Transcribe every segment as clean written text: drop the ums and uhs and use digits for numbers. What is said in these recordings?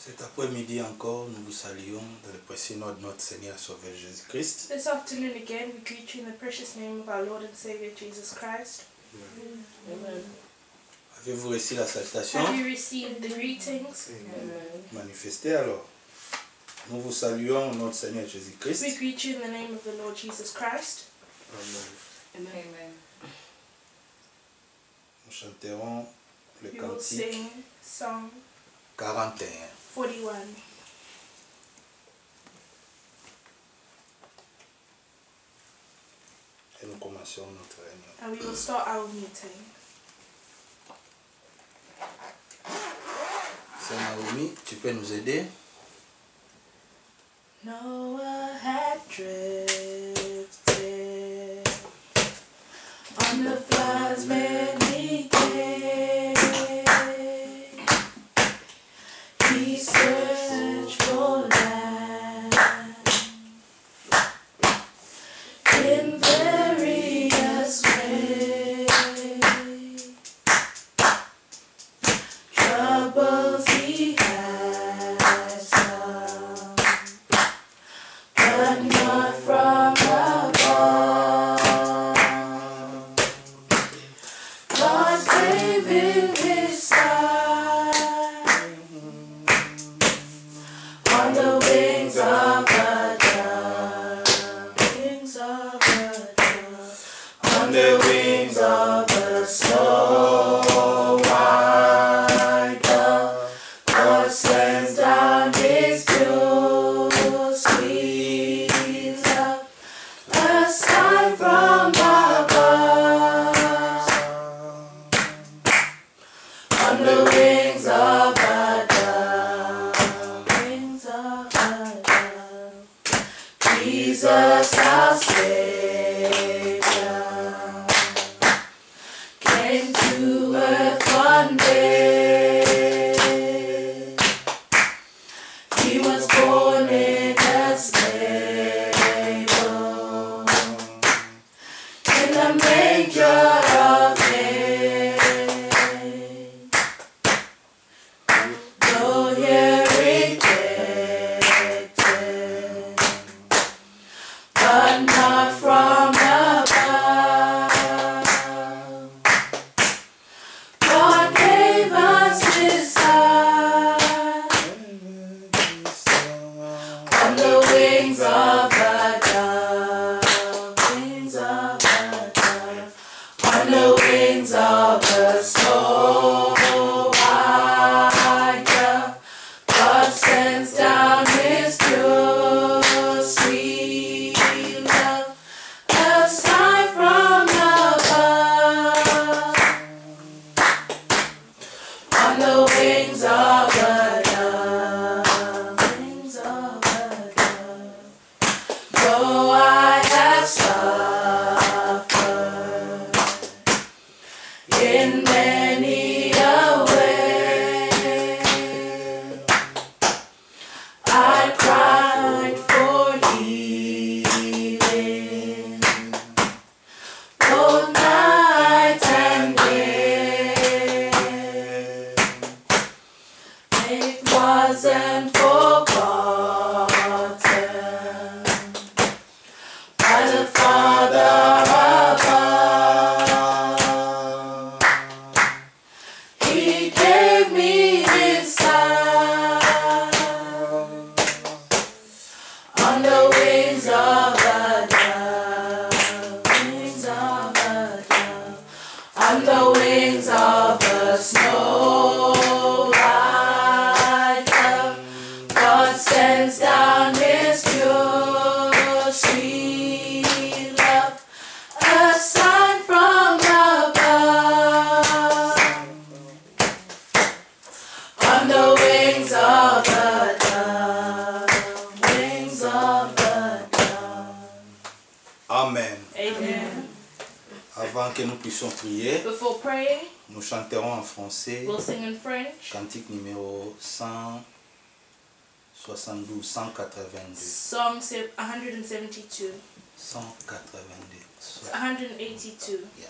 Cet après-midi encore, nous vous saluons dans le précieux nom de notre Seigneur Sauveur Jésus-Christ. This afternoon again, we greet you in the precious name of our Lord and Savior Jesus Christ. Amen. Avez-vous reçu la salutation? Have you received the greetings? Manifestez alors. Nous vous saluons au nom de Seigneur Jésus-Christ. We greet you in the name of the Lord Jesus Christ. Amen. Amen. Nous chanterons le We will cantique sing Psalm 41. 41. Et nous commençons notre réunion. And we will start our meeting. Sœur Naomi, tu peux nous aider? Noah had drifted on the flood's many days. He searched for land in various ways. Troubles he had some, but not from above. God gave him his sight on the wings of a dove, wings of a dove, on the wings of a snow white dove. God sends down his pure, sweet love, a sign from above. On the wings of a dove, wings of a dove, Jesus our Savior came to earth one day. He was born in a stable, in a manger of hay. Though here rejected, but not from above, God gave us his Son on the wings of a dove, wings of a dove, on the wings of a snow white dove. God sends down his pure, sweet love, a sign from above. On the wings of a dove, wings of a dove. Though I have suffered in many a way, I cried for healing both night and day. It wasn't forgotten by the Father above. He gave me his Son on the wings of a dove, wings of a dove, on the wings of a snow white dove. God sends down his pure, sweet love, a sign from above. On the wings of a dove, wings of a dove. Amen. Amen. Avant que nous puissions prier, Before praying, nous chanterons en français we'll sing in French. cantique numéro 172, 182. Psalm 172. 182. 182. Yeah.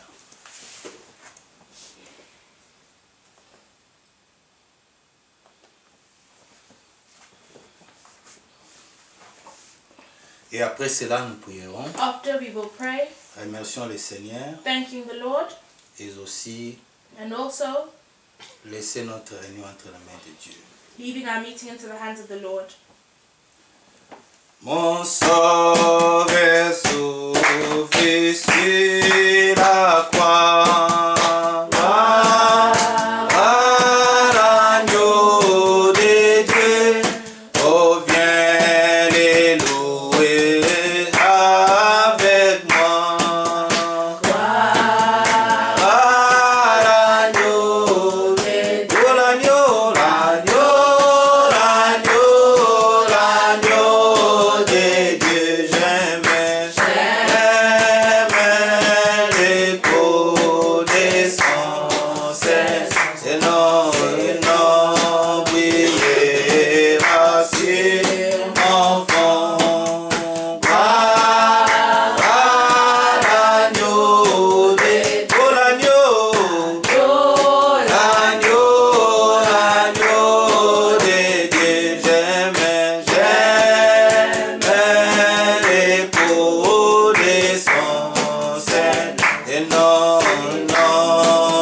Et après cela, nous prierons. After we will pray, Remercions le Seigneur thanking the Lord, et aussi and also laisser notre réunion entre les mains de Dieu. leaving our meeting into the hands of the Lord. Mon sauveur souffrit sur la croix. L'agneau de Dieu, oh viens les louer avec moi. L'agneau de Dieu, oh l'agneau, l'agneau, l'agneau, l'agneau de Dieu, j'aimais l'écho de son sein. Et non, brillera sur mon fond. L'agneau de Dieu, oh l'agneau, l'agneau de Dieu, j'aimais l'écho de son sein. Et non,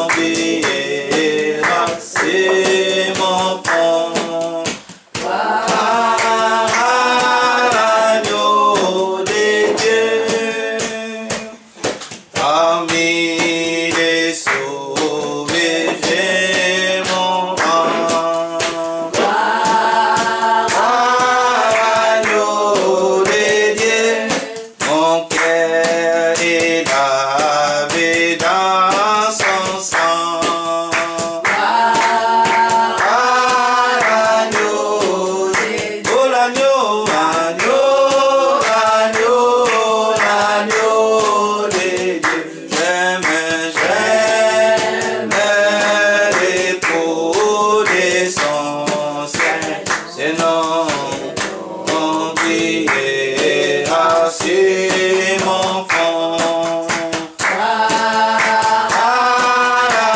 brillera sur mon fond. L'agneau de Dieu, parmi les sauvés, j'ai mon rang. L'agneau de Dieu, mon cœur est lavé dans son sang. L'agneau de Dieu, oh l'agneau, l'agneau, l'agneau, l'agneau de Dieu, j'aimais l'écho de son sein. C'est non, on brillera sur mon fond.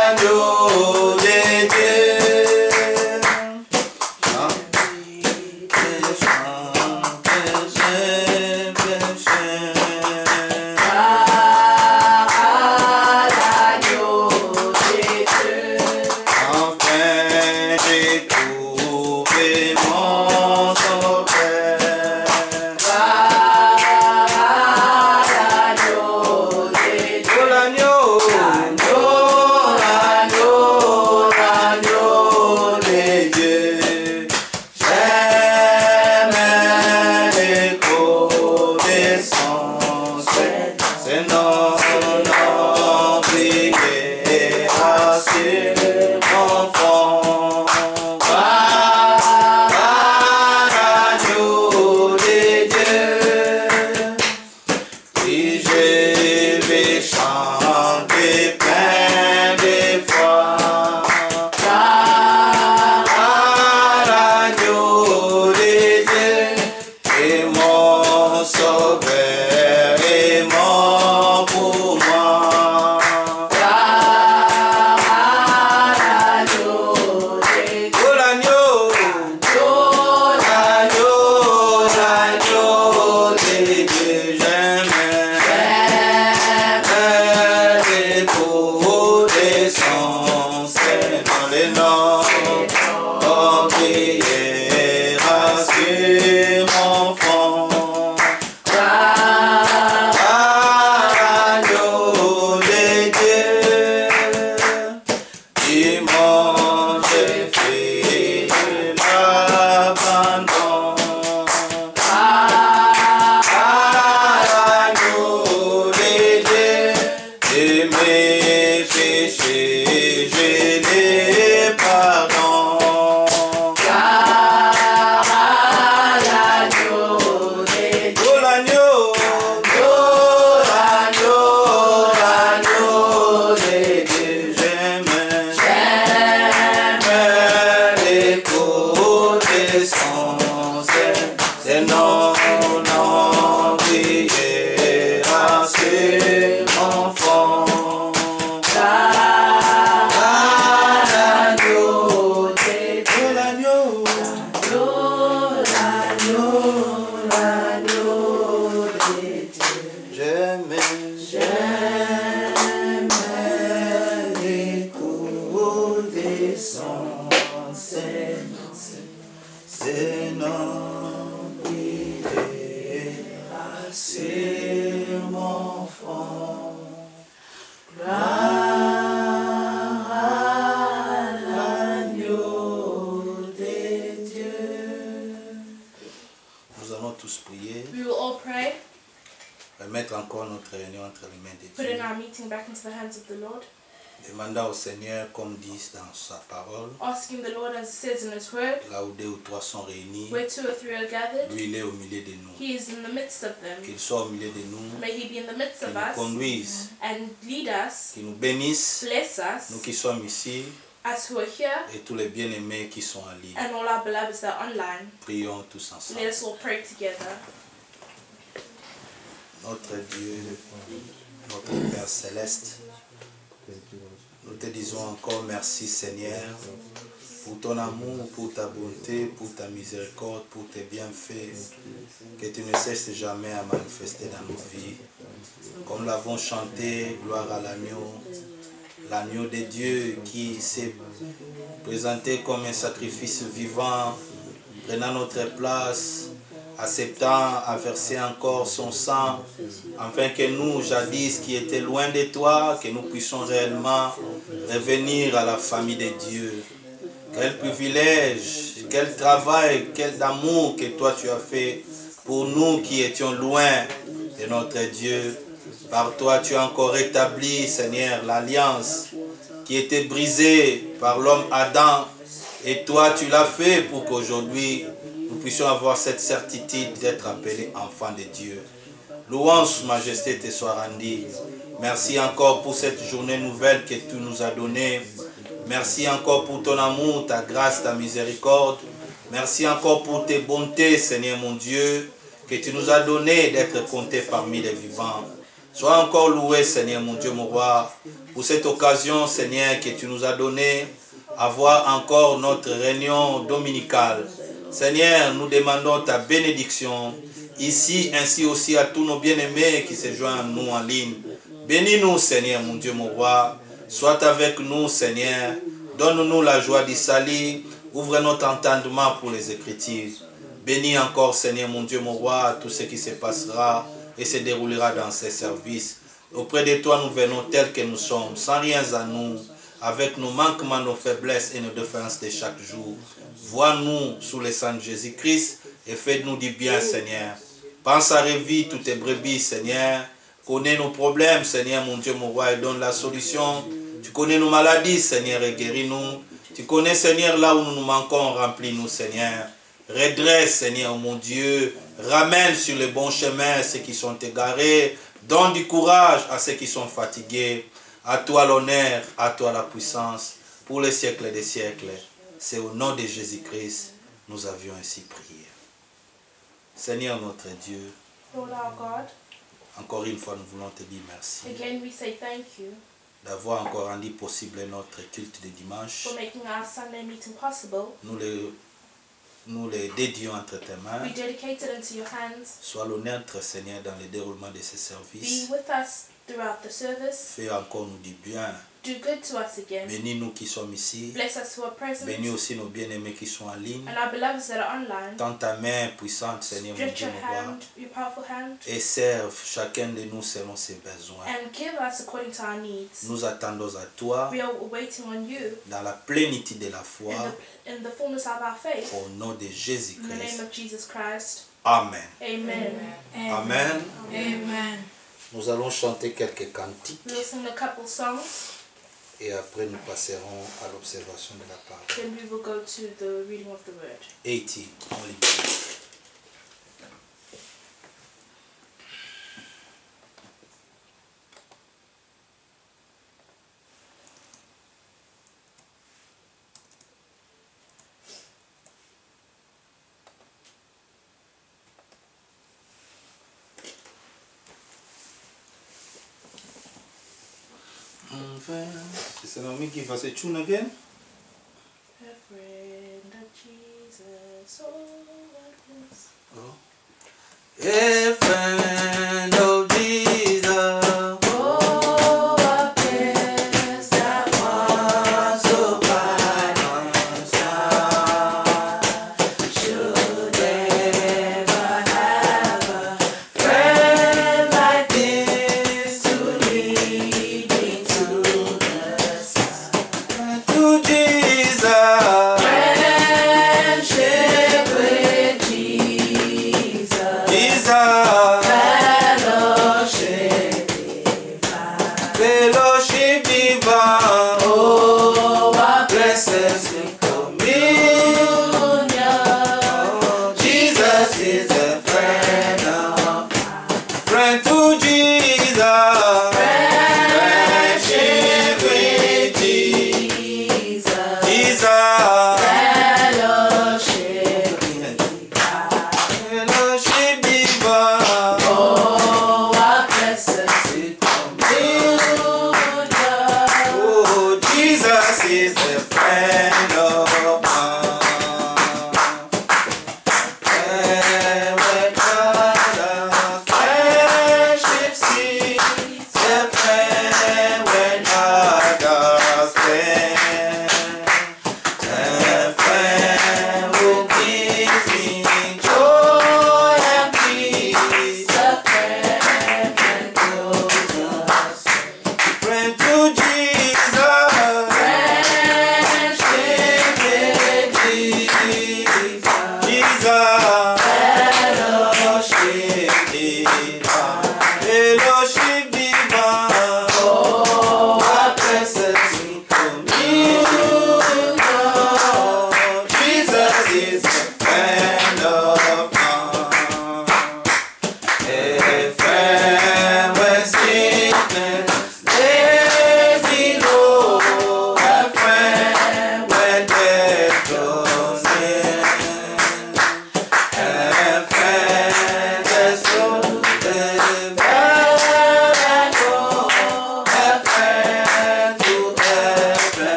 L'agneau de Dieu, enfin j'ai trouvé mon sauveur. Oh l'agneau, l'agneau de Dieu, j'aime l'écho de son sein. C'est non, brillera sur mon fond. L'agneau de Dieu, et je vais chanter plein de foi. L'agneau de Dieu est mon sauveur et mon pour moi. Oh l'agneau, l'agneau de Dieu, j'aime l'écho de son sein. Dans les noms, on brillera sur mon fond. L'agneau de Dieu, dimanche fait l'abandon. L'agneau de Dieu, de mes péchés, je les pardon. Oh l'agneau, l'agneau de Dieu, j'aime l'écho de son sein. C'est non, brillera sur mon fond. L'agneau nom briller sur mon front. Gloire à l'agneau de Dieu. Nous allons tous prier. We will all pray. Remettre encore notre réunion entre les mains de Put Dieu. in our meeting back into the hands of the Lord. Demandant au Seigneur, comme dit dans sa parole, Asking the Lord, as it says in His word, là où 2 ou 3 sont réunis, where 2 or 3 are gathered, lui il est au milieu de nous. He is in the midst of them. Qu'il soit au milieu de nous, May He be in the midst qu'il of nous us conduise, and lead us, qu'il nous bénisse, bless us, nous qui sommes ici, us who are here, et tous les bien-aimés qui sont en ligne. and all our beloveds that are online. Prions tous ensemble. Let us all pray together. Notre Dieu, notre Père Céleste, nous te disons encore merci Seigneur pour ton amour, pour ta bonté, pour ta miséricorde, pour tes bienfaits que tu ne cesses jamais à manifester dans nos vies. Comme l'avons chanté, gloire à l'agneau de Dieu qui s'est présenté comme un sacrifice vivant, prenant notre place, acceptant à verser encore son sang, afin que nous, jadis, qui étaient loin de toi, que nous puissions réellement revenir à la famille de Dieu. Quel privilège, quel travail, quel amour que toi tu as fait pour nous qui étions loin de notre Dieu. Par toi tu as encore rétabli, Seigneur, l'alliance qui était brisée par l'homme Adam. Et toi tu l'as fait pour qu'aujourd'hui nous puissions avoir cette certitude d'être appelés enfants de Dieu. Louange, majesté te soit rendue. Merci encore pour cette journée nouvelle que tu nous as donnée. Merci encore pour ton amour, ta grâce, ta miséricorde. Merci encore pour tes bontés, Seigneur mon Dieu, que tu nous as donné d'être comptés parmi les vivants. Sois encore loué, Seigneur mon Dieu, mon roi, pour cette occasion, Seigneur, que tu nous as donnée, avoir encore notre réunion dominicale. Seigneur, nous demandons ta bénédiction ici, ainsi aussi à tous nos bien-aimés qui se joignent à nous en ligne. Bénis-nous, Seigneur, mon Dieu, mon roi. Sois avec nous, Seigneur. Donne-nous la joie du salut. Ouvre notre entendement pour les Écritures. Bénis encore, Seigneur, mon Dieu, mon roi, tout ce qui se passera et se déroulera dans ces services. Auprès de toi, nous venons tels que nous sommes, sans rien à nous, avec nos manquements, nos faiblesses et nos défaillances de chaque jour. Vois-nous sous le sang de Jésus-Christ et fais-nous du bien, Seigneur. Pense à revivre toutes tes brebis, Seigneur. Connais nos problèmes, Seigneur, mon Dieu, mon roi, et donne la solution. Tu connais nos maladies, Seigneur, et guéris-nous. Tu connais, Seigneur, là où nous nous manquons, remplis-nous, Seigneur. Redresse, Seigneur, mon Dieu. Ramène sur le bon chemin ceux qui sont égarés. Donne du courage à ceux qui sont fatigués. À toi l'honneur, à toi la puissance, pour les siècles des siècles. C'est au nom de Jésus-Christ, nous avions ainsi prié. Seigneur notre Dieu, Lord our God, encore une fois nous voulons te dire merci again we say thank you d'avoir encore rendu possible notre culte de dimanche. for making our Sunday meeting possible. Nous les dédions entre tes mains. We dedicate it into your hands. Sois l'honneur, Seigneur, dans le déroulement de ces services. Be with us throughout the service. Fais encore nous du bien. Do good to us again. Bénis nous qui sommes ici. Bless us who are present. Bénis aussi nos bien-aimés qui sont en ligne. And our beloveds that are online. Tends ta main puissante, Seigneur, mon Stretch Dieu, your mon roi. hand, your powerful hand. Et serve chacun de nous selon ses besoins. And give us according to our needs. Nous attendons à toi We are waiting on you dans la plénitude de la foi. in the fullness of our faith. Au nom de In the name Jésus-Christ. of Jesus Christ. Amen. Amen. Amen. Amen. Nous allons chanter quelques cantiques We will sing a couple songs, et après nous passerons à l'observation de la parole. then we will go to the reading of the word. 80. On lit bien. C'est Naomi qui va se tune again. A friend of Jesus, oh, what is Oh. A friend of Jesus. oh, a place that So by my side.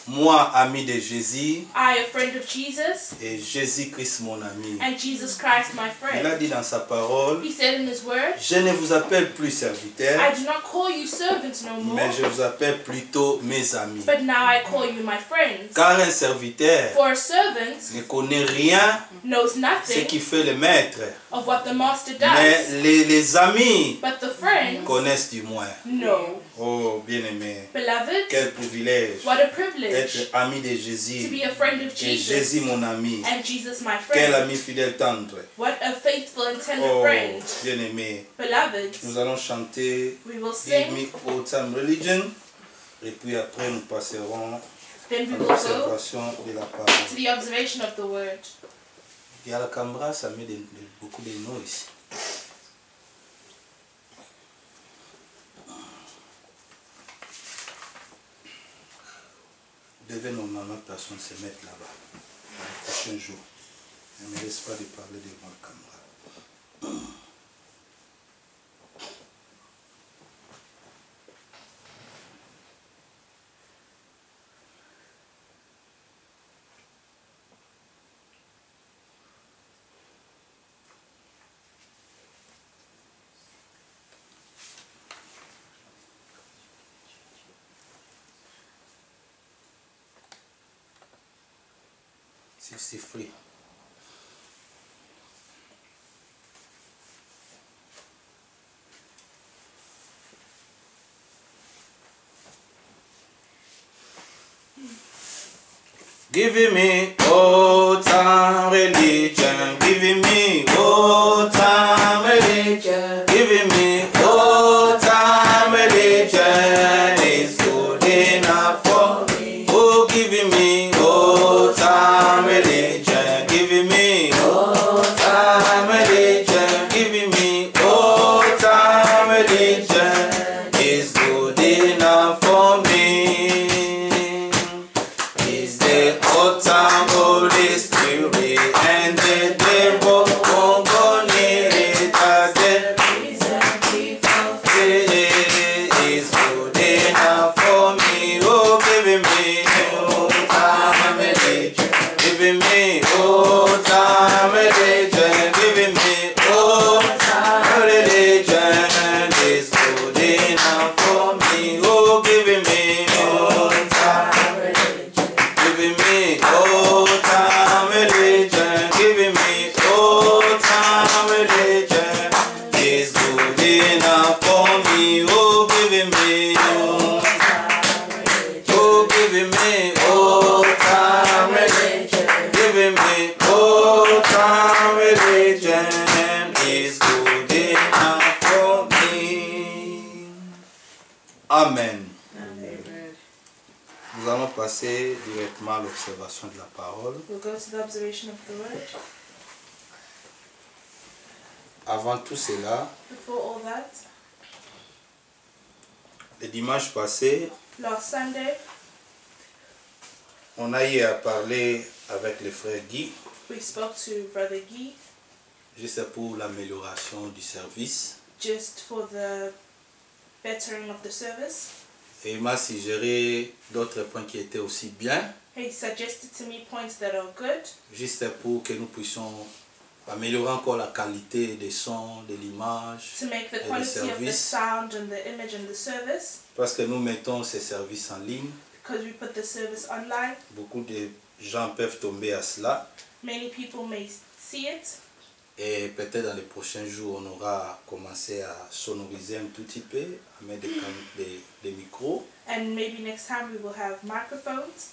Moi, ami de Jésus, I, a friend of Jesus, et Jésus-Christ, mon ami. and Jesus Christ, my Il a friend. dit dans sa parole, He said in his word, je ne vous appelle plus serviteurs, I do not call you servants no more, mais je vous appelle plutôt mes amis. but now I call you my friends. Car un serviteur For a servant ne connaît rien knows ce nothing qui fait le maître, of what the master mais does, les amis but the friends connaissent du moins. know. Oh, bien-aimé, Beloved, quel privilège what a privilege d'être ami de to Jésus be a friend of et Jésus Jesus mon ami. and Jesus my Quel friend. ami fidèle tendre. What a faithful and tender Oh, friend. bien-aimé, Beloved, nous allons chanter we will Give sing, Me Old Time Religion et puis après nous passerons then we à will go l'observation de la parole. to the observation of the word. Et à la caméra, ça met beaucoup de noise. Devait normalement personne se mettre là-bas le prochain jour. Ne me laisse pas de parler devant la caméra. C'est free. Giving me old time religion, giving me old time religion, giving me old time religion is good enough for me. Oh, giving me old time religion, giving me old time religion, giving me old time religion is good enough for me. Is the old time Holy Spirit and the devil won't go near it again. Is good enough for me. Oh, giving me old time religion, giving me old time religion, giving me old time religion is good enough for me. Oh, giving me old time religion, giving me old time religion, giving me old Christian is good enough for me. Amen. Amen. Nous allons passer directement à l'observation de la parole. We'll go to the observation of the word. Avant tout cela, Before all that, le dimanche passé, last Sunday, on a eu à parler avec le frère Guy, we spoke to Brother Guy juste pour l'amélioration du service. just for the bettering of the service. Et il m'a suggéré d'autres points qui étaient aussi bien, He suggested to me points that are good, juste pour que nous puissions améliorer encore la qualité des sons, de l'image to make the et des quality of the services, sound and the image and the service, parce que nous mettons ces services en ligne. because we put the service online. Beaucoup de gens peuvent tomber à cela. Many people may see it, Et peut-être dans les prochains jours, on aura commencé à sonoriser un tout petit peu, à mettre des micros. and maybe next time we will have microphones.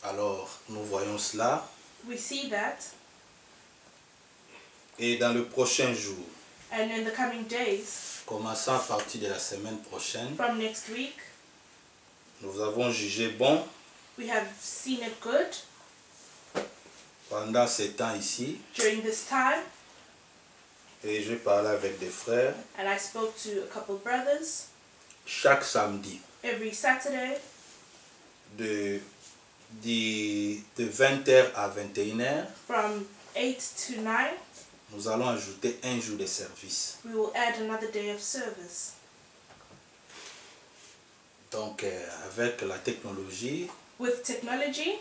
Alors, nous voyons cela. We see that, Et dans le prochain jour, and in the coming days, commençant à partir de la semaine prochaine, from next week, nous avons jugé bon, we have seen it good pendant ces temps ici, during this time, et je parlais avec des frères, and I spoke to a couple brothers chaque samedi, every Saturday de 20h à 21h, from 8 to 9. nous allons ajouter un jour de service. We will add another day of service. Donc, avec la technologie, With technology,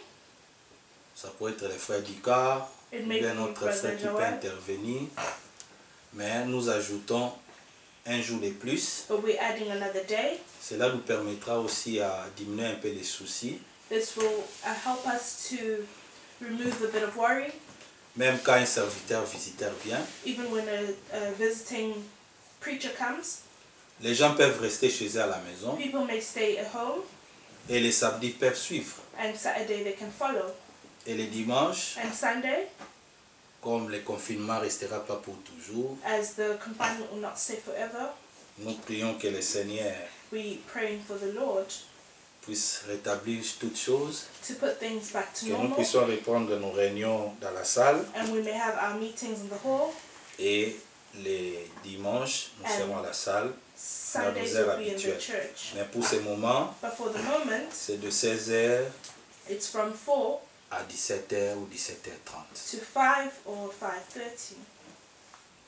ça pourrait être les frères d'Icar, it ou may bien be notre Brother frère qui peut Joel, intervenir, mais nous ajoutons un jour de plus. but we're adding another day. Cela nous permettra aussi à diminuer un peu les soucis, This will help us to remove a bit of worry, même quand un serviteur visiteur vient. even when a visiting preacher comes. Les gens peuvent rester chez eux à la maison People may stay at home, et les samedis peuvent suivre. and Saturday they can follow. Et les dimanches, And Sunday, comme le confinement ne restera pas pour toujours, as the confinement will not stay forever, nous prions que le Seigneur we praying for the Lord puisse rétablir toutes choses, to put things back to que nous normal, puissions reprendre nos réunions dans la salle and we may have our meetings in the hall. et les dimanches, nous serons à la salle. Sundays heures will be in the habituelles. church. Mais pour ce moment, But for the moment, c'est de 16h it's from 4 à 17h ou 17h30. to 5 or 5:30.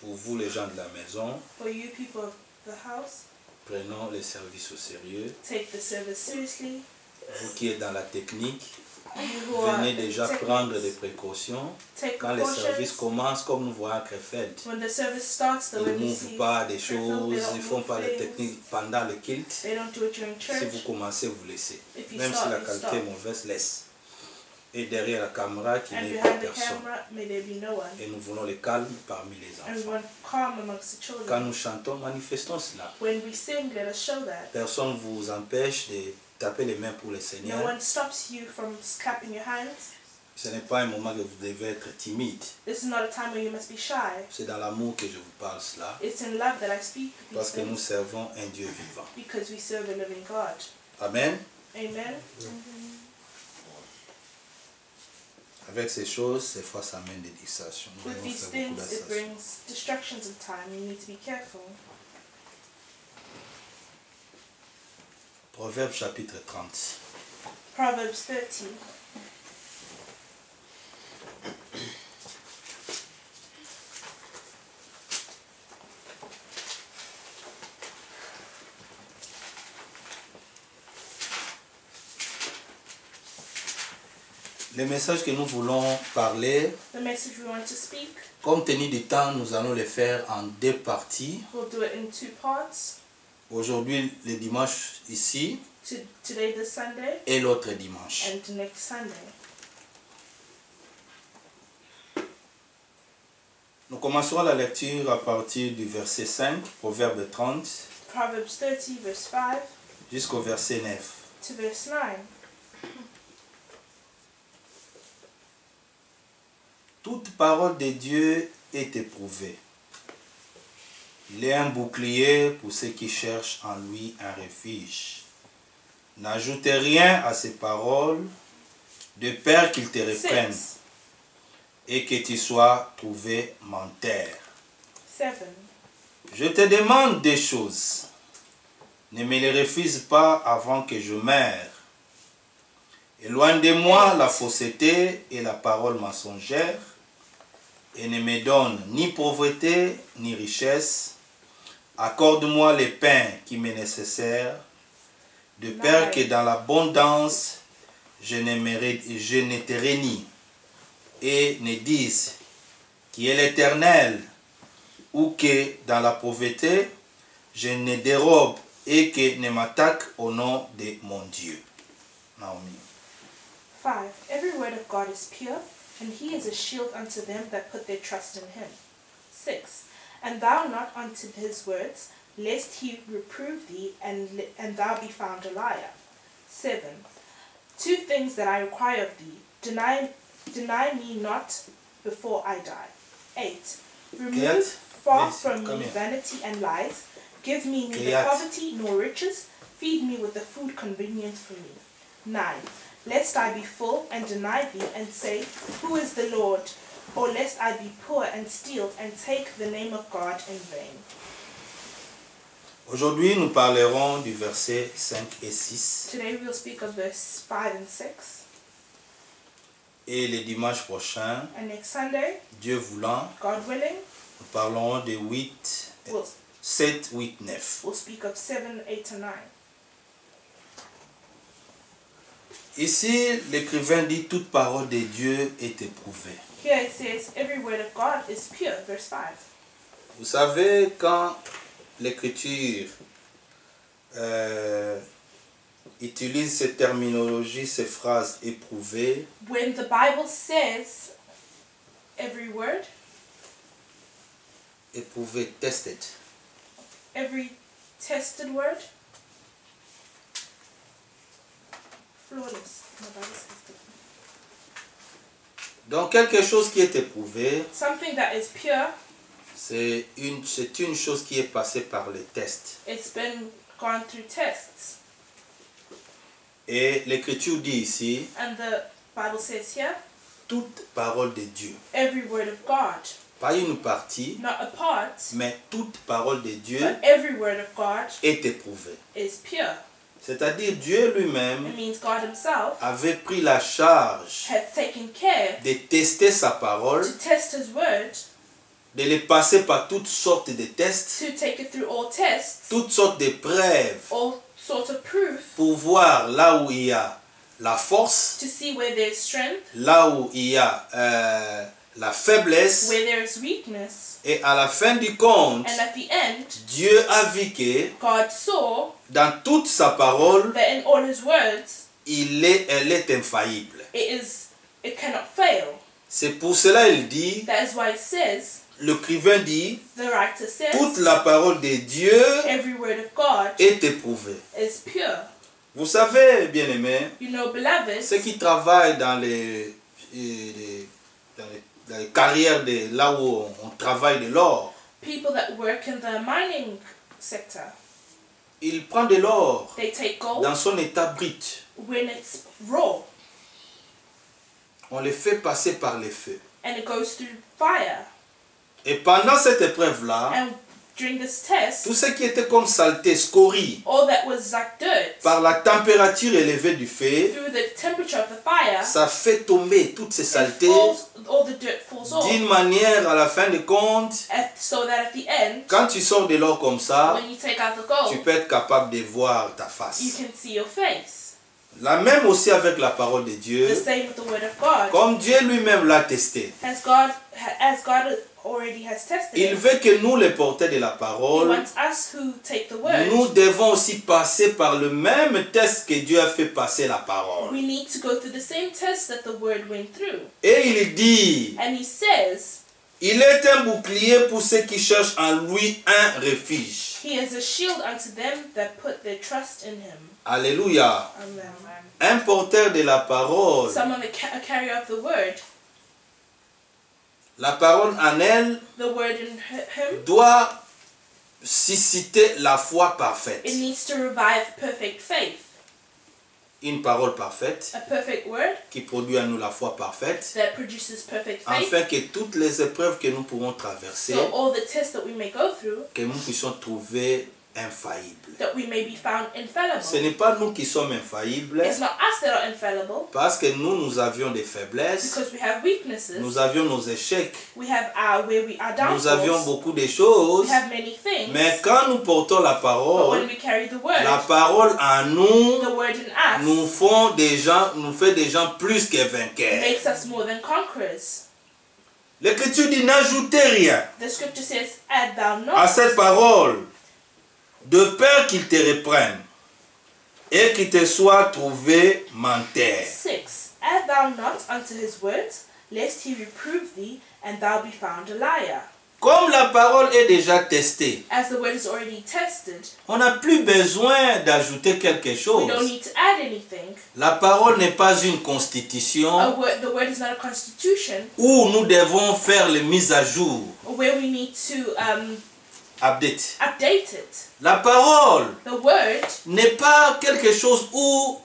Pour vous les gens de la maison, For you people of the house, prenons les services au sérieux. take the service seriously. Vous qui êtes dans la technique, You who are venez in déjà techniques, prendre des précautions. take Quand les services precautions. commencent, comme nous voyons à Krefeld, When the service starts, the ils way ne we mouvent see, pas des Krefeld, choses, they ils don't ne font move pas les things. techniques pendant le culte. They don't do it during Si church. vous commencez, vous laissez. If you Même si start, la you qualité stop. est mauvaise, laisse. Et derrière la caméra, qu'il And n'y ait pas behind the personne. camera, may there be no one. Et nous voulons le calme parmi les And we enfants. want calm amongst the Quand children. nous chantons, manifestons cela. When we sing, let us show that. Personne ne vous empêche de taper les mains pour le No Seigneur. one stops you from clapping your hands. Ce n'est pas un moment que vous devez être timide. This is not a time where you must be shy. C'est dans l'amour que je vous parle cela. It's in love that I speak Parce these que nous things, servons un Dieu vivant. because we serve a living God. Amen. Amen. Avec ces choses, ces fois, ça amène des distractions. Nous With devons these faire beaucoup things, it d'attention. brings distractions of time. You need to be careful. Proverbe chapitre 30. Proverbs 30. Le message que nous voulons parler, The message we want to speak, compte tenu du temps, nous allons le faire en deux parties. we'll do it in 2 parts. Aujourd'hui, le dimanche ici Today, this Sunday, et l'autre dimanche. and next Sunday. Nous commencerons la lecture à partir du verset 5, Proverbe 30, Proverbs 30, verse 5 jusqu'au verset 9. to verse 9. Toute parole de Dieu est éprouvée. Il est un bouclier pour ceux qui cherchent en lui un refuge. N'ajoutez rien à ces paroles, de peur qu'ils te reprennent et que tu sois trouvé menteur. 7. Je te demande des choses. Ne me les refuse pas avant que je meure. Éloigne de moi la fausseté et la parole mensongère, et ne me donne ni pauvreté ni richesse. Accorde-moi le pain qui m'est nécessaire, de peur que dans l'abondance je ne te renie et ne dise qui est l'Éternel, ou que dans la pauvreté je ne dérobe et que ne m'attaque au nom de mon Dieu. Naomi. 5. Every word of God is pure, and he is a shield unto them that put their trust in him. 6. And thou not unto his words, lest he reprove thee, and thou be found a liar. 7. 2 things that I require of thee, deny me not before I die. 8. Remove far from me vanity and lies. Give me neither poverty nor riches. Feed me with the food convenient for me. 9. Lest I be full and deny thee and say, who is the Lord? Or lest I be poor and steal and take the name of God in vain. Aujourd'hui, nous parlerons du verset 5 et 6. Today we'll speak of verse 5 and 6. Et le dimanche prochain, And next Sunday, Dieu voulant, God willing, nous parlerons de 7, 8, 9. we'll speak of 7, 8, and 9. Ici, l'écrivain dit toute parole de Dieu est éprouvée. Here it says, every word of God is pure, verse 5. Vous savez, quand l'écriture utilise cette terminologie, ces phrases éprouvées, When the Bible says every word, éprouvé, tested, every tested word, flawless. The Bible says that. donc quelque chose qui est éprouvé, Something that is pure, c'est une chose qui est passée par les tests. it's been gone through tests. Et l'écriture dit ici, And the Bible says here, toute parole de Dieu, every word of God, pas une partie, not a part, mais toute parole de Dieu but every word of God est éprouvée. is pure. C'est-à-dire Dieu It lui-même means God himself avait pris la charge has taken care de tester sa parole, to test his word, de les passer par toutes sortes de tests, to take it through all tests, toutes sortes de preuves, all sorts of proof, pour voir là où il y a la force, to see where there's strength, là où il y a la faiblesse, where there is weakness. et à la fin du compte, And at the end, Dieu a vu que God saw dans toute sa parole, that in all his words, elle est infaillible. it cannot fail. C'est pour cela qu'il dit, That is why it says, l'écrivain dit, the writer says, toute la parole de Dieu every word of God est éprouvée. is pure. Vous savez, bien-aimés, You know, beloved, ceux qui travaillent dans les carrières de là où on travaille de l'or, people that work in the mining sector, ils prennent de l'or they take gold dans son état brut. when it's raw On le fait passer par le feu. and it goes through fire. Et pendant cette épreuve-là, And during this test, tout ce qui était comme saleté, scorie, all that was like dirt, par la température élevée du feu, through the temperature of the fire, ça fait tomber toutes ces it saletés falls, all the dirt falls off. d'une manière, à la fin de compte, So that at the end, quand tu sors de l'or comme ça, when you take out the tu gold, peux être capable de voir ta you face. can see your face. La même aussi avec la parole de Dieu, The same with the word of God. comme Dieu lui-même l'a testé. As God already has tested Il it, veut que nous, les porteurs de la He parole, wants us who take the word. nous devons aussi passer par le même test que Dieu a fait passer la parole. We need to go through the same test that the word went through. Et il dit, And He says, il est un bouclier pour ceux qui cherchent en lui un refuge. He is a shield unto them that put their trust in Him. Alléluia. Amen. Un porteur de la parole Someone a carrier of the word La parole en elle the word in him, doit susciter la foi parfaite. it needs to revive perfect faith. Une parole parfaite A perfect word qui produit en nous la foi parfaite, that produces perfect faith. afin que toutes les épreuves que nous pourrons traverser, So all the tests that we may go through, que nous puissions trouver infaillibles. that we may be found Ce infallible. n'est pas nous qui sommes infaillibles, It's not us that are infallible, parce que nous avions des faiblesses, because we have weaknesses. nous avions nos échecs, We have our nous avions downfalls. beaucoup de choses, We have many things. mais quand nous portons la But when parole, we carry the la word, parole en nous the word in us nous fait des gens plus que vainqueurs. makes us more than conquerors. L'Écriture dit n'ajoutez rien The scripture says, add thou à not, cette parole, de peur qu'il te reprenne et qu'il te soit trouvé menteur. 6. Add thou not unto his words, lest he reprove thee, and thou be found a liar. Comme la parole est déjà testée, As the word is already tested, on n'a plus besoin d'ajouter quelque we chose. don't need to add anything. La parole n'est pas une constitution The word is not a constitution où nous devons faire les mises à jour. where we need to Update. update it. La parole The word n'est pas quelque chose où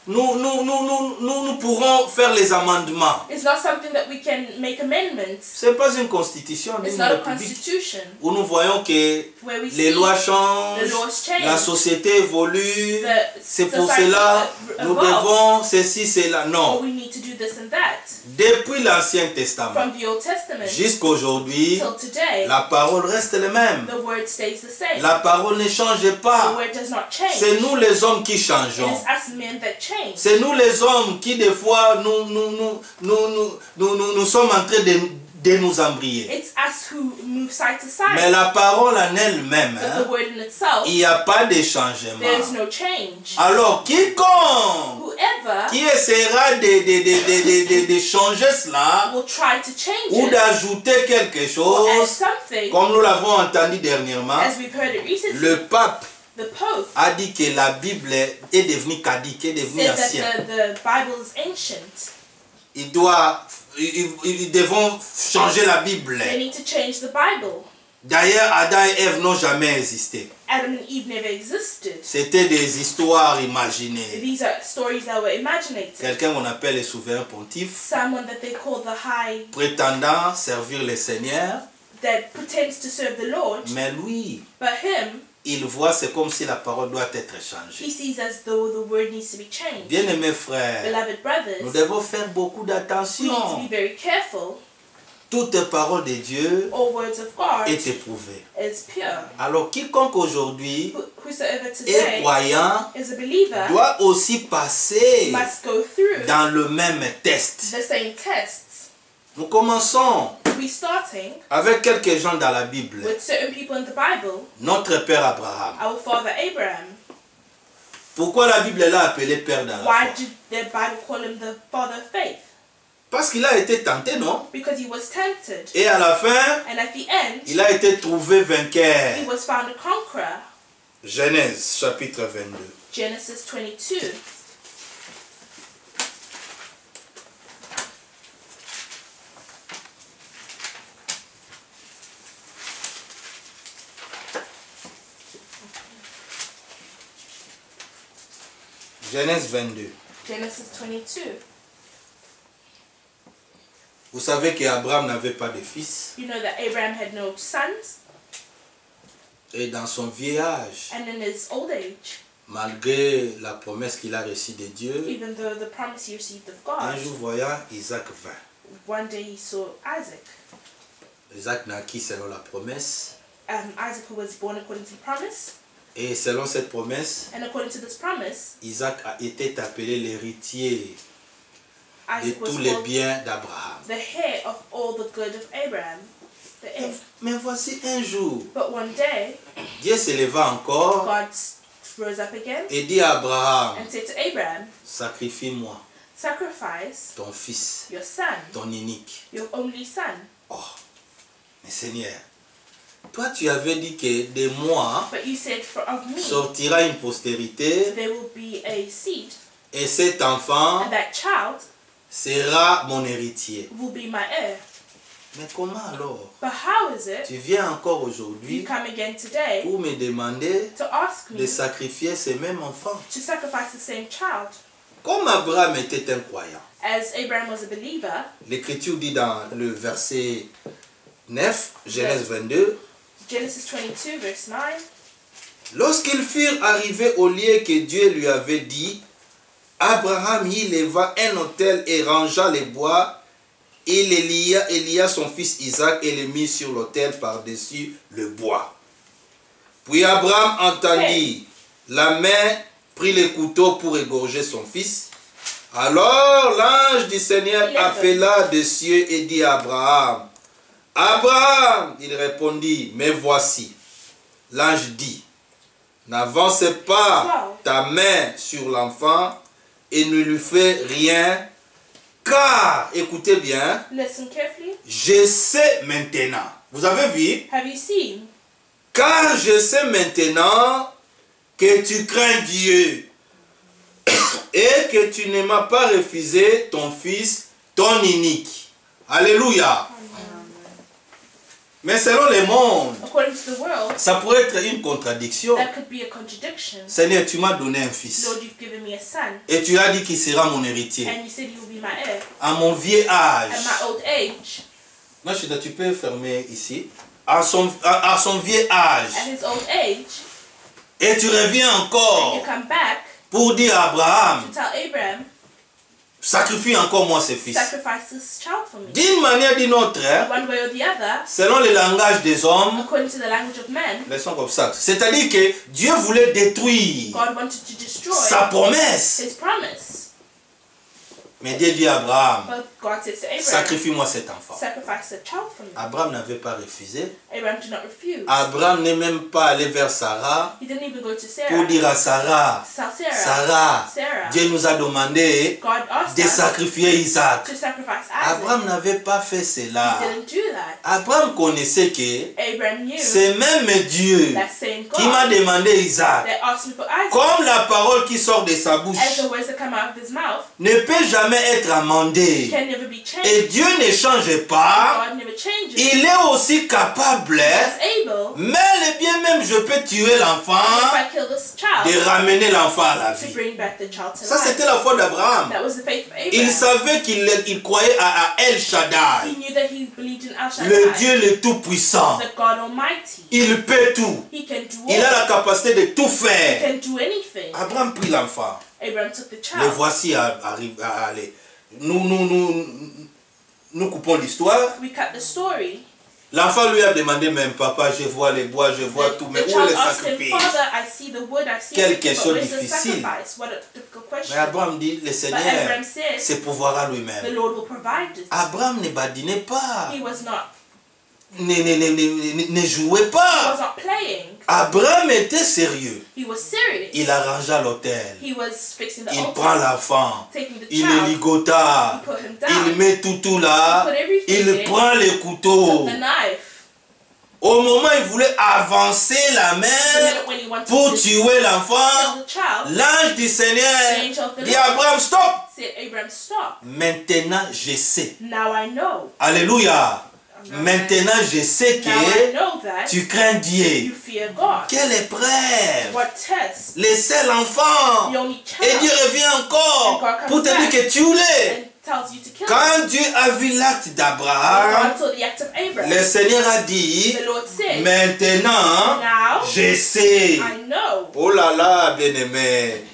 nous pourrons faire les amendements. is not something that we can make amendments. Ce n'est pas une constitution It's d'une not a république constitution où nous voyons que where we les see lois changent, the laws change. la société évolue, The c'est pour society cela nous evolves. devons ceci, cela. Or Non. we need to do this and that. Depuis l'Ancien Testament From the Old Testament jusqu'à aujourd'hui, till today, la parole reste la même. the word stays the same. La parole ne change The pas. word does not change. C'est nous les hommes qui It changeons. is us men that change. C'est nous les hommes qui des fois nous sommes en train de nous embrayer. It's us who move side to side. Mais la parole en elle-même, But the word in itself, il n'y a pas de changement. there is no change. Alors quiconque Whoever qui essaiera de changer cela will try to change ou it d'ajouter quelque or add chose, something, comme nous l'avons entendu dernièrement, as we've heard it recently, le pape the Pope a dit que la Bible est devenue caduque, est devenue said ancienne. that the Bible is ancient. Ils devront changer la Bible. They need to change the Bible. D'ailleurs, Adam et Ève n'ont jamais existé. Adam and Eve never existed. C'était des histoires imaginées. These are stories that were imaginated. Quelqu'un qu'on appelle le souverain pontife, Someone that they call the high, prétendant servir le Seigneur, that pretends to serve the Lord, mais lui, but him, il voit c'est comme si la parole doit être he changée. sees as though the word needs to be changed. Bien-aimés frères, Beloved nous brothers, devons faire beaucoup we need to d'attention. be very careful. Toute parole de Dieu All words of God est éprouvée. is pure. Alors quiconque aujourd'hui Whosoever est today croyant is a believer doit aussi passer must go through dans le même test. the same tests. Nous commençons We starting avec quelques gens dans la Bible. with certain people in the Bible. Notre père Abraham. Our father Abraham. Pourquoi la Bible l'a appelé père dans la Why foi? did the Bible call him the father of faith? Parce qu'il a été tenté, non? Because he was tempted. Et à la fin, And at the end, il a été trouvé vainqueur. he was found a conqueror. Genèse chapitre 22. Genesis 22. Genèse 22. Genesis 22. Vous savez qu'Abraham n'avait pas de fils. You know that Abraham had no sons, Et dans son vieil âge, and in his old age, malgré la promesse qu'il a reçue de Dieu, even though the promise he received of un God, jour voyant Isaac vint. one day he saw Isaac. Isaac naquit selon la promesse. Isaac was born according to the promise, Et selon cette promesse, and according to this promise, Isaac a été appelé l'héritier de Isaac was tous les called biens d'Abraham. the heir of all the good of Abraham. The heir. Mais voici un jour, But one day, Dieu se leva encore God rose up again et dit à Abraham, and said to Abraham, sacrifie-moi sacrifice ton fils, your son, ton unique. your only son. Oh, mais Seigneur, toi tu avais dit que de moi But you said, of me, sortira une postérité there will be a seed, et cet enfant and that child sera mon héritier. will be my heir. Mais comment alors? But how is it Tu viens encore you aujourd'hui come again today pour me demander to ask de me sacrifier ce même enfant? to sacrifice the same child? Comme Abraham était un croyant, As Abraham was a believer, l'Écriture dit dans le verset 9, Genèse 22, Genesis 22 verse 9, lorsqu'ils furent arrivés au lieu que Dieu lui avait dit, Abraham y leva un autel et rangea les bois. Il lia son fils Isaac et le mit sur l'autel par-dessus le bois. Puis Abraham entendit la main, prit le couteau pour égorger son fils. Alors l'ange du Seigneur appela des cieux et dit à Abraham, Abraham, il répondit, mais voici. L'ange dit, n'avance pas ta main sur l'enfant et ne lui fais rien, car, écoutez bien, listen carefully. je sais maintenant. Vous avez vu? Have you seen? Car je sais maintenant que tu crains Dieu et que tu ne m'as pas refusé ton fils, ton unique. Alléluia. Mais selon le monde, According to the world, ça pourrait être une contradiction. that could be a contradiction. Seigneur, tu m'as donné un fils. Lord, you've given me a son, Et tu as dit qu'il sera mon héritier. and you said he will be my heir. À mon vieux âge. At my old age, Machida, tu peux fermer ici. À son vieux âge. at his old age, Et tu reviens and encore you come back pour dire à Abraham, to tell Abraham, sacrifie encore moi ce fils. sacrifice this child for me. D'une manière ou d'une autre, hein, One way or the other, selon le langage des hommes, according to the language of men, laissons comme ça. C'est-à-dire que Dieu voulait détruire God wanted to destroy sa promesse. his promise. Mais Dieu dit à Abraham, But God says to Abraham, sacrifie-moi cet enfant. sacrifice the child for me. Abraham n'avait pas refusé. Abraham did not refuse. Abraham n'est même pas allé vers Sarah He didn't even go to pour Sarah dire à Sarah, to tell Sarah, Sarah, Dieu nous a demandé God asked de us sacrifier Isaac. to sacrifice Isaac. Abraham n'avait pas fait cela. He didn't do that. Abraham connaissait que Abraham knew c'est même Dieu that same qui m'a God demandé Isaac. that asked me for Isaac, Comme la parole qui sort de sa bouche as the words that come out of his mouth ne peut jamais être amendée. can never be Et changed. Dieu ne change pas. God never changes. Il est aussi capable, He is able, mais le bien même je peux tuer l'enfant, if I kill this de child, ramener l'enfant à la to vie. bring back the child to Ça life. c'était la foi d'Abraham. That was the faith of Il Abraham. savait qu'il croyait à El Shaddai, He knew that he believed in Al le Shaddai, Dieu le Tout-Puissant. the God Almighty. Il peut tout. He can do Il a all. la capacité de tout He faire. can do anything. Abraham prit l'enfant. Abraham took the Le child. voici à aller. Nous coupons l'histoire. We cut the story. L'enfant lui a demandé même, papa, je vois les bois, je vois tout, mais The où est child le asked him, sacrifice? Father, I see the wood, I see Quelle everything, question but where's the difficile. sacrifice? What a difficult Mais question. Abraham dit, le Seigneur, Abraham said, c'est pouvoir à the lui-même. Lord will provide it. Abraham ne badinait pas, He was not. ne jouait He was pas. not playing. Abraham était sérieux. He was serious. Il arrangea l'autel. He was fixing the Il altar, prend l'enfant. taking the Il le child. ligota. He put him Il down. met tout là. He put everything Il in. prend le couteau. Took the knife. Au moment où il voulait avancer la The main minute when he wanted pour to tuer kill l'enfant, the child, l'ange du Seigneur the angel of the dit Lord à Abraham, stop! said, Abraham, stop. Maintenant je sais. Now I know. Alléluia. Maintenant je sais Now I que know that tu crains you Dieu. fear God. Quelle épreuve! What test? Laissez l'enfant. The only Et Dieu child. revient encore pour te dire que tu l'es. And tells you to kill him. Quand Dieu a vu l'acte d'Abraham, God saw the act of Abraham. le Seigneur a dit, The Lord said, maintenant now je sais. I know. Oh là là, bien-aimé.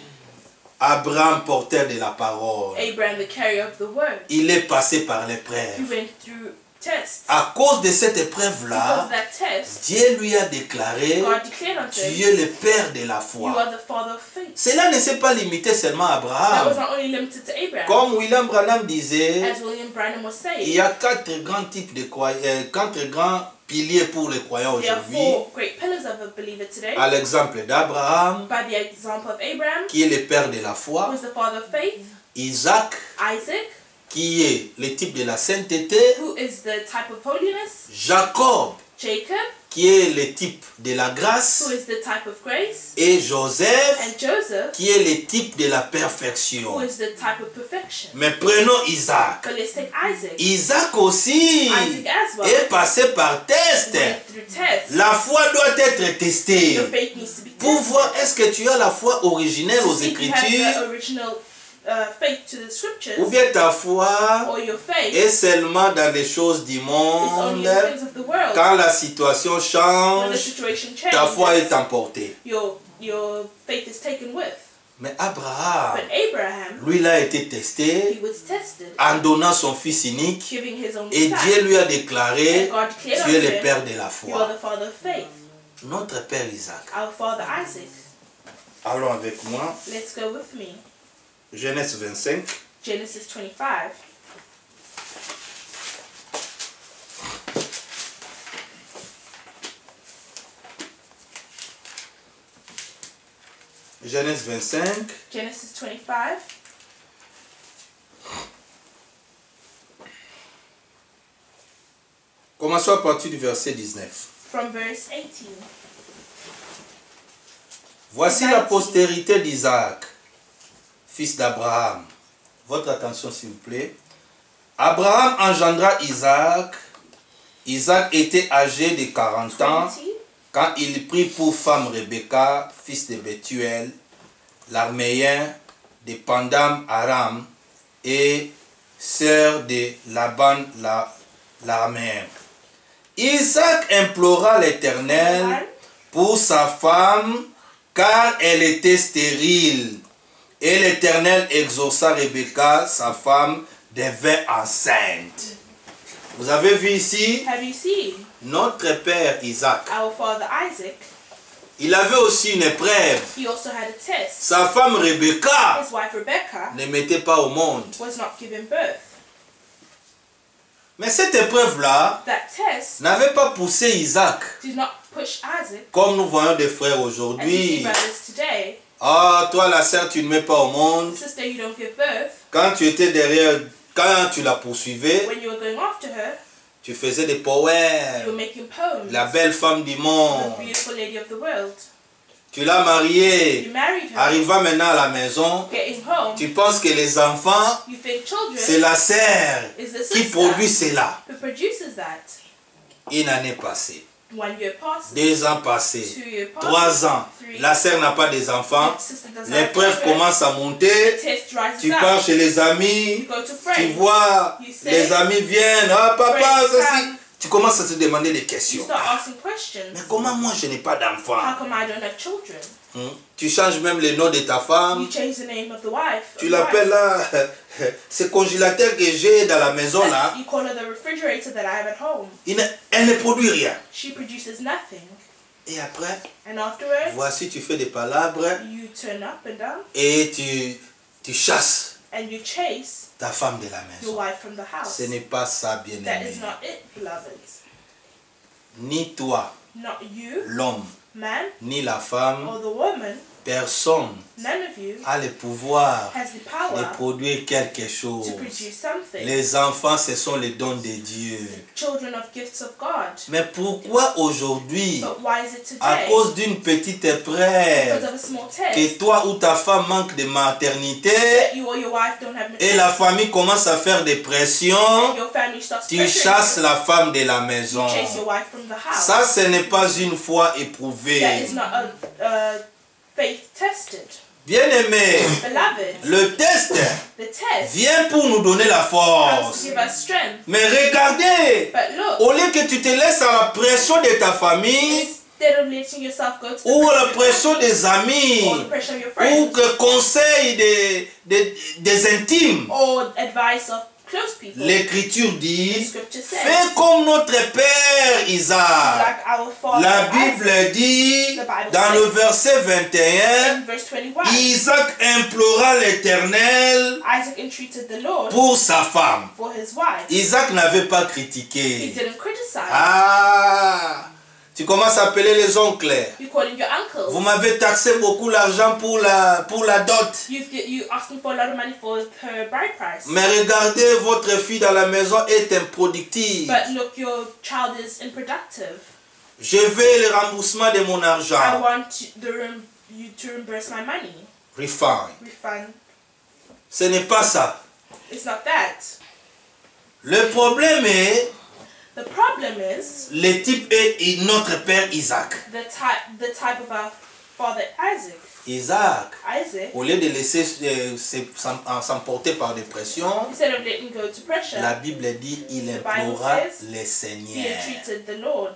Abraham, porteur de la parole, Abraham, the carrier of the word. il est passé par He l'épreuve. went through tests. À cause de cette Because épreuve-là, of that test, Dieu lui a déclaré, God declared unto tu him, es le père de la you foi. are the father of faith. Cela ne s'est pas limité seulement à That was Abraham. not only limited to Abraham. Comme William Branham disait, As William Branham was il saying, y a quatre grands types de croyants, quatre grands piliers pour les croyants there are aujourd'hui. 4 great pillars of a believer today. À l'exemple d'Abraham, By the example of Abraham, qui est le père de la who foi, is the father of faith, Isaac, Isaac, qui est le type de la sainteté, who is the type of holiness, Jacob, Jacob, qui est le type de la grâce, who is the type of grace, et Joseph, and Joseph, qui est le type de la who perfection. is the type of perfection. Mais prenons Isaac. But let's take Isaac. Isaac aussi Isaac as well est passé par test. went through tests. La foi doit être testée Your faith needs to be pour tested. voir est-ce que tu as la foi originelle To aux see if you have Écritures the original faith to the scriptures, ou bien ta foi or your faith est seulement dans les choses du is only monde. in the things of the world. Quand la situation When the change, situation ta foi changes, est emportée. your faith is taken with. Mais Abraham, But Abraham, lui, il a été he testé was tested, en donnant son fils unique giving his only et son. Dieu lui a And déclaré, God declared tu es unto le him, père de la you are foi. the father of faith. Notre père Isaac. Our father Isaac. Allons avec moi. Let's go with me. Genèse 25. Genesis 25. Genèse 25. Genesis 25. Commençons à partir du verset 19. From verse 18. Voici la postérité d'Isaac, fils d'Abraham. Votre attention s'il vous plaît. Abraham engendra Isaac. Isaac était âgé de 40 ans 20. quand il prit pour femme Rebecca, fils de Bethuel, l'Araméen de Pandam Aram et sœur de Laban l'Araméen. Isaac implora l'Éternel pour sa femme car elle était stérile. Et l'Éternel exauça Rebecca, sa femme, devint enceinte. Vous avez vu ici, Have you seen notre père Isaac, our father Isaac? il avait aussi une épreuve. He also had a test. Sa femme Rebecca His wife Rebecca ne mettait pas au monde. was not given birth. Mais cette épreuve-là That test n'avait pas poussé Isaac, did not push Isaac, comme nous voyons des frères as we see aujourd'hui. brothers today. Ah, toi la sœur, tu ne mets pas au monde. Sister, you don't give birth. Quand tu étais derrière, quand tu la poursuivais, When you were going after her, tu faisais des you poèmes. were making poems. La belle femme du The monde. beautiful lady of the world. Tu l'as mariée. You married her. Arrivant maintenant à la maison, Getting home, tu penses que les enfants, you think children c'est la sœur is the qui sister produit cela. who produces that. Une année passée, 1 year passes. 2 ans passés, 2 years passes. 3 ans. 3 La sœur n'a pas des enfants. Sister doesn't have L'épreuve children. commence à The monter. test rises Tu up. pars chez les You amis. go to Tu friends. vois, You say, les amis viennent. Ah, papa, friends ceci. come. Tu commences à te demander des You questions. start asking questions. Mais comment moi je n'ai pas d'enfant? How come I don't have children? Tu changes même le nom de ta femme. You change the name of the wife. Tu l'appelles là, ce congélateur que j'ai dans la maison là, You call her the refrigerator that I have at home. elle ne produit rien. She produces nothing. Et après, And afterwards, voici tu fais des palabres you turn up and down et tu chasses and you chase ta femme de la your maison. wife from the house. Ce n'est pas ça, That bien-aimé. is not it, beloveds. Ni toi, Not you, l'homme, man, ni la femme, or the woman, personne none of you a le pouvoir has the de power produire quelque chose. to produce something. Les enfants, ce sont les dons de Dieu. Children of gifts of God. Mais pourquoi aujourd'hui, But why is it à today? cause d'une petite Because épreuve, of a small que test, toi ou ta femme manque de maternité that you or your wife don't have et la famille commence à faire des pressions, your family starts tu pressuring chasses you. la femme de la maison. You chase your wife from the house. Ça, ce n'est pas une foi That éprouvée. is not a faith tested. Bien-aimé, Beloved, le test the test vient pour nous donner la comes force. to give us strength. Mais regardez, But look, au lieu que tu te laisses à la pression de ta famille instead of letting yourself go to the ou à la pressure pression of des your amis family, or the pressure of your ou friends, que conseil des intimes, or advice of close people, l'Écriture the dit, scripture says, fais comme notre père Isaac. like our father La Isaac. Bible dit, dans le verset 21, In verse 21, Isaac implora l'Éternel Isaac entreated the Lord pour sa femme. for his wife. Isaac n'avait pas He critiqué. didn't criticize. Ah, tu commences à appeler les oncles. You calling your uncles. Vous m'avez taxé beaucoup l'argent pour la dot. You asking for a lot of money for her bride price. Mais regardez, votre fille dans la maison est improductive. But look, your child is unproductive. Je veux le remboursement de mon I argent. want you to reimburse my money. Refund. Refund. Ce n'est pas ça. It's not that. Le problème est, The problem is le type est notre père Isaac. the type of our father Isaac. Isaac, Isaac, au lieu de laisser s'emporter par des pressions, instead of letting go to pressure, la Bible dit il The Bible implora says le he Seigneur. entreated the Lord.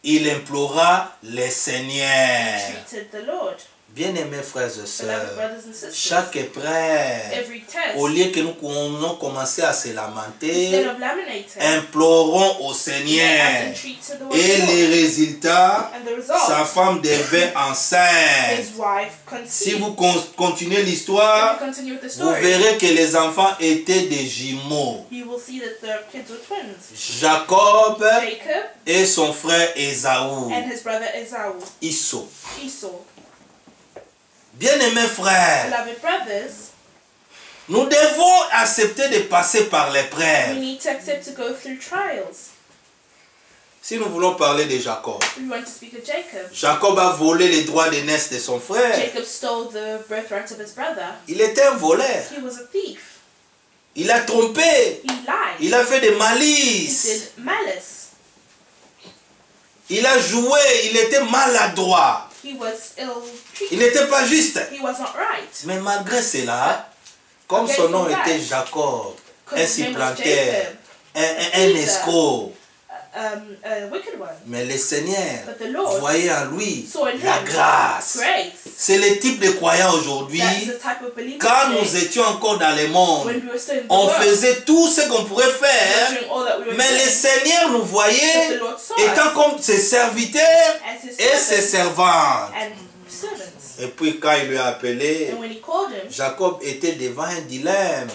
Il implora le He Seigneur. entreated the Lord. Bien-aimés frères et Beloved sœurs, brothers and sisters, chaque épreuve, every test, au lieu que nous commençons à se lamenter, instead of laminating, implorons au let us Seigneur. entreat to the word Et of the les Lord. résultats, And the result, sa femme devint enceinte. his wife Si conceived. vous continuez If l'histoire, you continue with the vous story, verrez que les enfants étaient des jumeaux. you will see that the kids were twins. Jacob Jacob et son frère Ésaü. and his brother Esau. Esau. Esau. Bien-aimés frères, Beloved brothers, nous devons accepter de passer par we l'épreuve. need to accept to go through trials. Si nous voulons parler de Jacob, We want to speak of Jacob. Jacob a volé les droits d'aînesse de son frère. Jacob stole the birthright of his brother. Il était un voleur. He was a thief. Il a trompé. He lied. Il a fait des He malices. did malice. Il a joué. Il était maladroit. He was Il ill-treated. n'était pas juste. He was not right. Mais malgré cela, comme son nom était Jacob, un Because his name was supplanteur, Jacob, un escroc, a wicked one. mais le Seigneur But the Lord voyait en lui saw in him la grâce. grace. C'est le type de croyant aujourd'hui. That is the type of believer Quand nous today. étions encore dans le monde, When we were still in the on world, faisait tout ce qu'on pourrait we were faire, doing all that we were mais le doing. Seigneur nous But voyait the Lord saw étant us comme ses serviteurs as his et ses servants servantes. and servants. Et puis quand il lui a appelé, And when he called him, Jacob était devant un dilemme.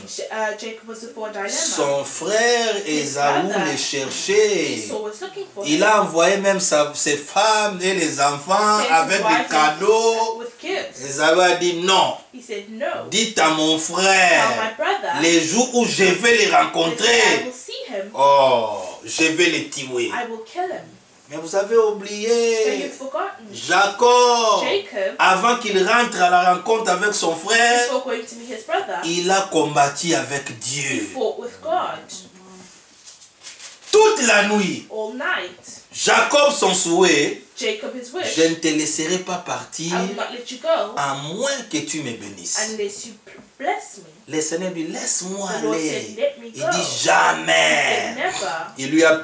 Jacob was before a dilemma. Son frère Ésaü le cherchait. Esau was looking for Il him a envoyé même ses femmes et les enfants Sent his avec des wives cadeaux. with gifts. Ésaü a dit non. He said, no. Dites à mon Tell frère, my brother les jours où je vais les that I rencontrer, will see him, oh, je vais les tuer. I will kill him. Mais vous avez But oublié, you've forgotten. Jacob, Jacob, avant qu'il rentre à la rencontre avec son frère, before going to meet his brother, il a combattu avec he Dieu. fought with God Toute la nuit, all night. Jacob, son souhait, Jacob, his wish, je ne te laisserai pas partir I will not let you go à moins que tu me bénisses. unless you bless me. Le Seigneur dit, laisse-moi The Lord aller. said, let me Il go. dit, He said, jamais. never. Il lui a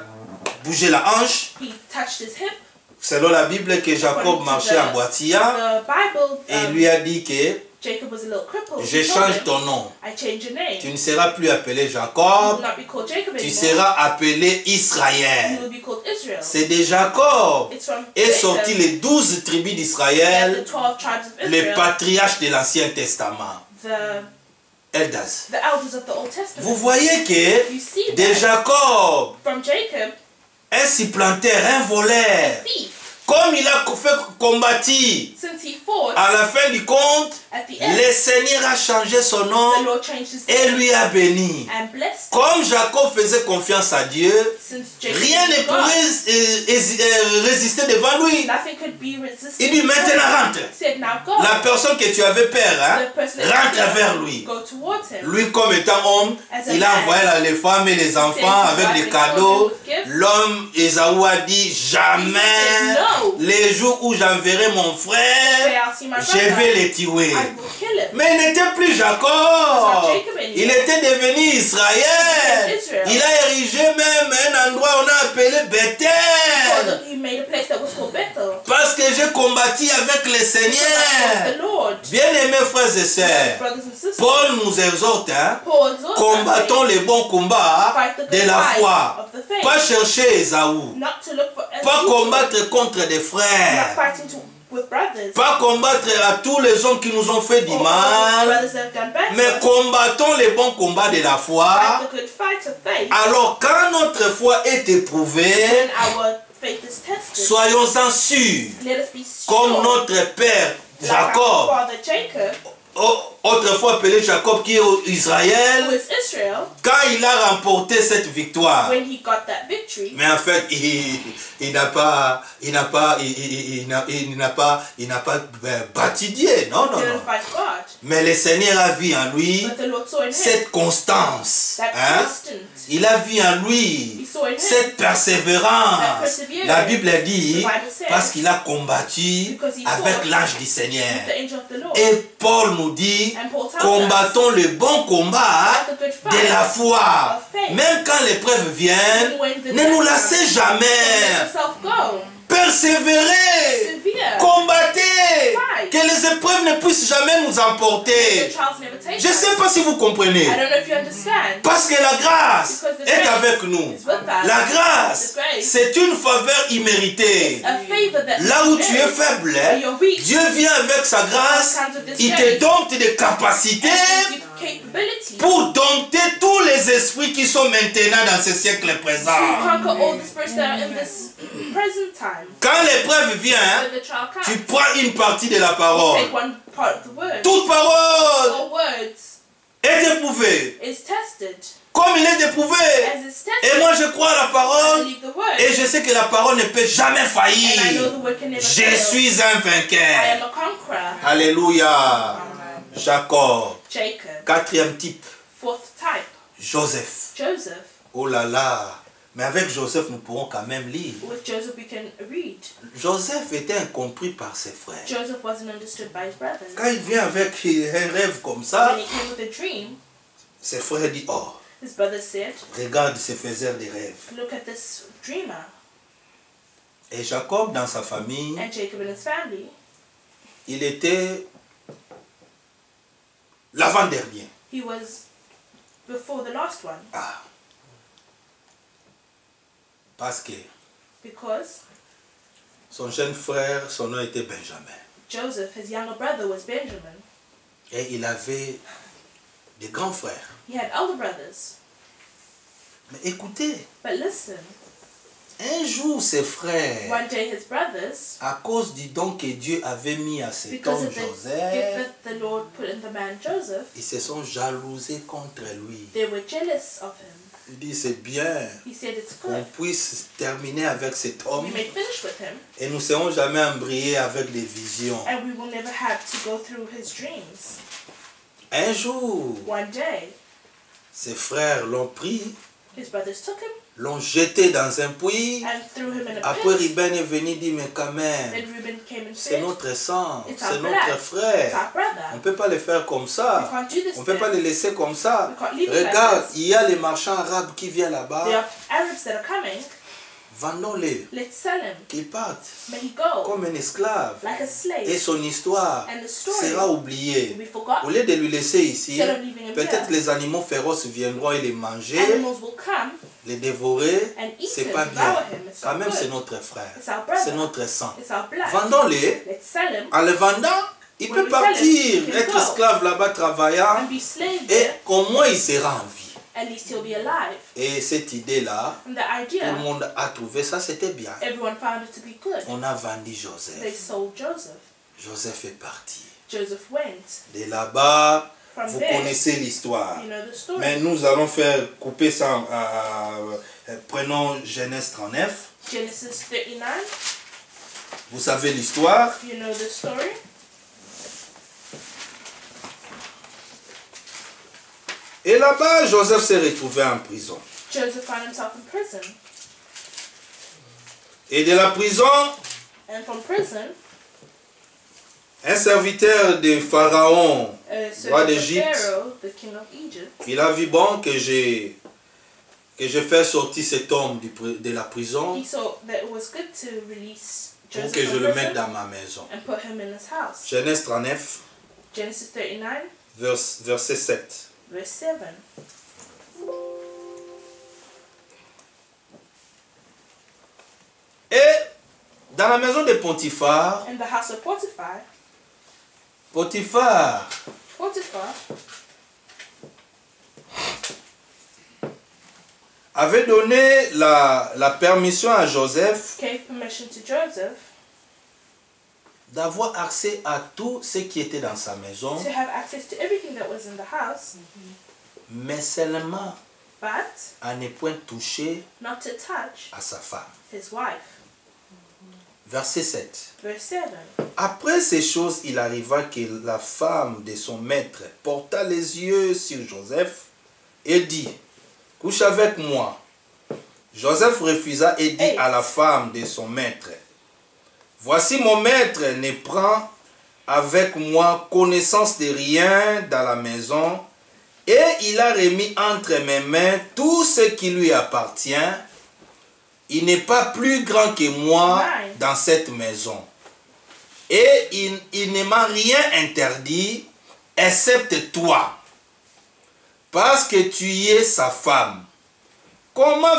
bougé la hanche. He touched his hip. Selon la Bible, que Jacob marchait en boitillant. The Bible, Et il lui a dit que, Jacob was a little crippled. je He told change him, ton nom. I change your name. Tu ne seras plus appelé You will Jacob. not be called Jacob Tu anymore. seras appelé You Israël. will be called Israel. C'est de Jacob It's from est Jacob sorti les 12 tribus that d'Israël, the 12 tribes of les Israel, patriarches de l'Ancien Testament. Elders. the elders of the Old Testament. Vous voyez que You see de that Jacob, from Jacob, un supplanteur, un voleur, a thief, comme il a fait combattre, since he fought, à la fin du compte, at the end, le Seigneur a changé son the nom Lord changed his et name lui a béni. and blessed him. Comme Jacob faisait confiance à Dieu, Since Jacob rien ne believed God, pourrait résister devant lui. nothing could be resisted. Il dit maintenant rentre. He said, now go. La personne que tu avais peur, hein, The person that rentre you vers love, lui. go towards him. Lui, comme étant homme, As a il a man, envoyé les femmes et les enfants avec des cadeaux. L'homme, Ésaü, a dit, jamais, He said, no. les jours où j'enverrai mon Say, frère, I'll see my je vais brother. les tuer. I will kill him. Mais il n'était plus Jacob. Jacob anymore. Il était devenu Israël. Israel. Il a érigé même un endroit où on a appelé Bethel. He made a place that was called Bethel. Parce que j'ai combattu avec le Because I Seigneur. fought the Lord. Bien-aimés frères et sœurs, Brothers and sisters. Paul nous exhorte, hein, Paul exhorts us, combattons les bons combats fight the de good la fight foi. of the faith. Pas chercher Ésaü. Not to look for Pas Esau. combattre contre des Not frères. fighting with brothers. Pas combattre à tous les hommes qui nous ont fait du Or mal. brothers that have done bad to Mais us. combattons les bons combats de la foi. Fight the good fight of faith. Alors quand notre foi est éprouvée, When our faith is tested, soyons-en sûrs. let us be Comme sure, notre père like our Jacob, father Jacob, autrefois appelé Jacob, qui est who Israël, is Israel, quand il a remporté cette victoire, when he got that victory, mais en fait, il n'a pas bâti Dieu, non, non, didn't non. fight God. Mais le Seigneur a vu en lui But the Lord saw in him cette constance. that Hein? constant. Il a vu en lui He saw in him cette persévérance. that perseverance. La Bible dit, The Bible says, parce qu'il a combattu because he avec fought l'ange du Seigneur. with the angel of the Lord. Et Paul nous dit, And Paul tells combattons le bon combat Fight the good fight de la foi. of faith. Même quand l'épreuve vient, Even when the ne nous devil laissez Don't let jamais. yourself go. Persévérer, Persevere. combattez, Fight. que les épreuves ne puissent jamais nous The emporter. trials never take Je ne us. sais pas si vous comprenez. I don't know if you understand. Parce que la grâce Because the est grace avec nous. is with us. La grâce, The grace c'est une faveur imméritée. a favor that Là où tu es merit. faible, Where you're weak, Dieu vient avec sa grâce, comes with this il te grace. donne des capacités And gives you capability pour dompter tous les esprits qui sont maintenant dans ce siècle to présent. conquer all the spirits that are in this present time. Quand l'épreuve vient, When the trial comes, tu prends une partie de la you parole. take one part of the word. Toute parole All words est éprouvée, is tested. comme il est éprouvé. As it's Et tested, moi je crois à la I parole believe the word. et je sais que la parole ne peut jamais And I know faillir. the word can never Je fail. suis un I vainqueur. am a conqueror. Alléluia. Jacob. Jacob. Quatrième type, Fourth type, Joseph. Joseph. Oh là là. Mais avec Joseph, nous pourrons quand même lire. With Joseph we can read. Joseph était incompris par ses frères. Joseph wasn't understood by his brothers. Quand il vient avec un rêve comme ça, When he came with a dream, ses frères disent, oh, his brothers said, regarde ce faiseur de rêves. look at this dreamer. Et Jacob, dans sa famille, And Jacob and his family, il était l'avant-dernier. he was before the last one. Ah. Parce que Because son jeune frère, son nom était Benjamin. Joseph, his younger brother, was Benjamin. Et il avait des grands frères. He had elder brothers. Mais écoutez, But listen, un jour ses frères, one day his brothers, à cause du don que Dieu avait mis à cet because homme of the gift Joseph, that the Lord put in the man Joseph, ils se sont jalousés contre lui. they were jealous of him. Il dit, c'est bien He said it's qu'on good. puisse terminer avec cet homme We may finish with him, et nous ne serons jamais embrayés avec des visions. and we will never have to go through his dreams. Un jour, One day, ses frères l'ont pris, his brothers took him l'ont jeté dans un puits. and threw him in a Après, pit. Ruben est venu dire, mais quand même, Then Reuben came and c'est said, notre sang, It's c'est our notre blood. It's frère. our On brother. ne peut pas le faire comme We ça. can't do this On ne peut to pas him. le laisser comme ça. We can't leave it like Regarde, this. il y a les marchands arabes qui viennent There là-bas. are Arabs that are coming. Vendons-les, Let's sell him. qu'ils partent May he go comme un esclave. like a Et slave. son histoire And the story sera will oubliée. be Au forgotten. lieu de lui laisser ici, Instead of leaving him peut-être here, les animaux féroces viendront et les manger, animals will come les dévorer. and eat C'est him, pas devour bien. him. It's Quand not même, c'est good. notre frère. It's our C'est brother. notre sang. It's our blood. Vendons-les. Let's sell him En le vendant, il When peut we sell partir, him, he can être go. esclave là-bas travaillant. and be slave Et there. au moins, il sera en vie. At least he'll be alive. Et cette idée-là, And the tout le idea, monde a trouvé ça, c'était bien. everyone found it to be good. On a vendu They Joseph. sold Joseph. Joseph est parti. Joseph went. De là-bas, From vous there, connaissez l'histoire. you know the story. Mais nous allons faire couper ça. Prenons Genèse 39. Genesis 39, Vous savez l'histoire. you know the story. Et là-bas, Joseph s'est retrouvé en prison. Joseph found himself in prison. Et de la prison, And from prison, un serviteur de Pharaon, roi roi d'Égypte, Pharaoh, the king of Egypt, il a vu bon que j'ai fait sortir cet homme de la prison he saw that it was good to release pour Joseph que je from le mette prison dans ma maison. and put him in his house. Genèse 39, Genesis 39, verset 7. verse 7. Et dans la maison de Potiphar, In the house of Potiphar, Potiphar avait donné la permission à Joseph gave permission to Joseph d'avoir accès à tout ce qui était dans sa maison, to have access to everything that was in the house, mais seulement but à ne point toucher not to touch à sa femme. his wife. Verset 7. Verse 7. Après ces choses, il arriva que la femme de son maître porta les yeux sur Joseph et dit, « Couche avec moi. » Joseph refusa et dit à la femme de son maître, « Voici mon maître ne prend avec moi connaissance de rien dans la maison, et il a remis entre mes mains tout ce qui lui appartient. Il n'est pas plus grand que moi dans cette maison. Et il ne m'a rien interdit, excepte toi, parce que tu es sa femme. Comment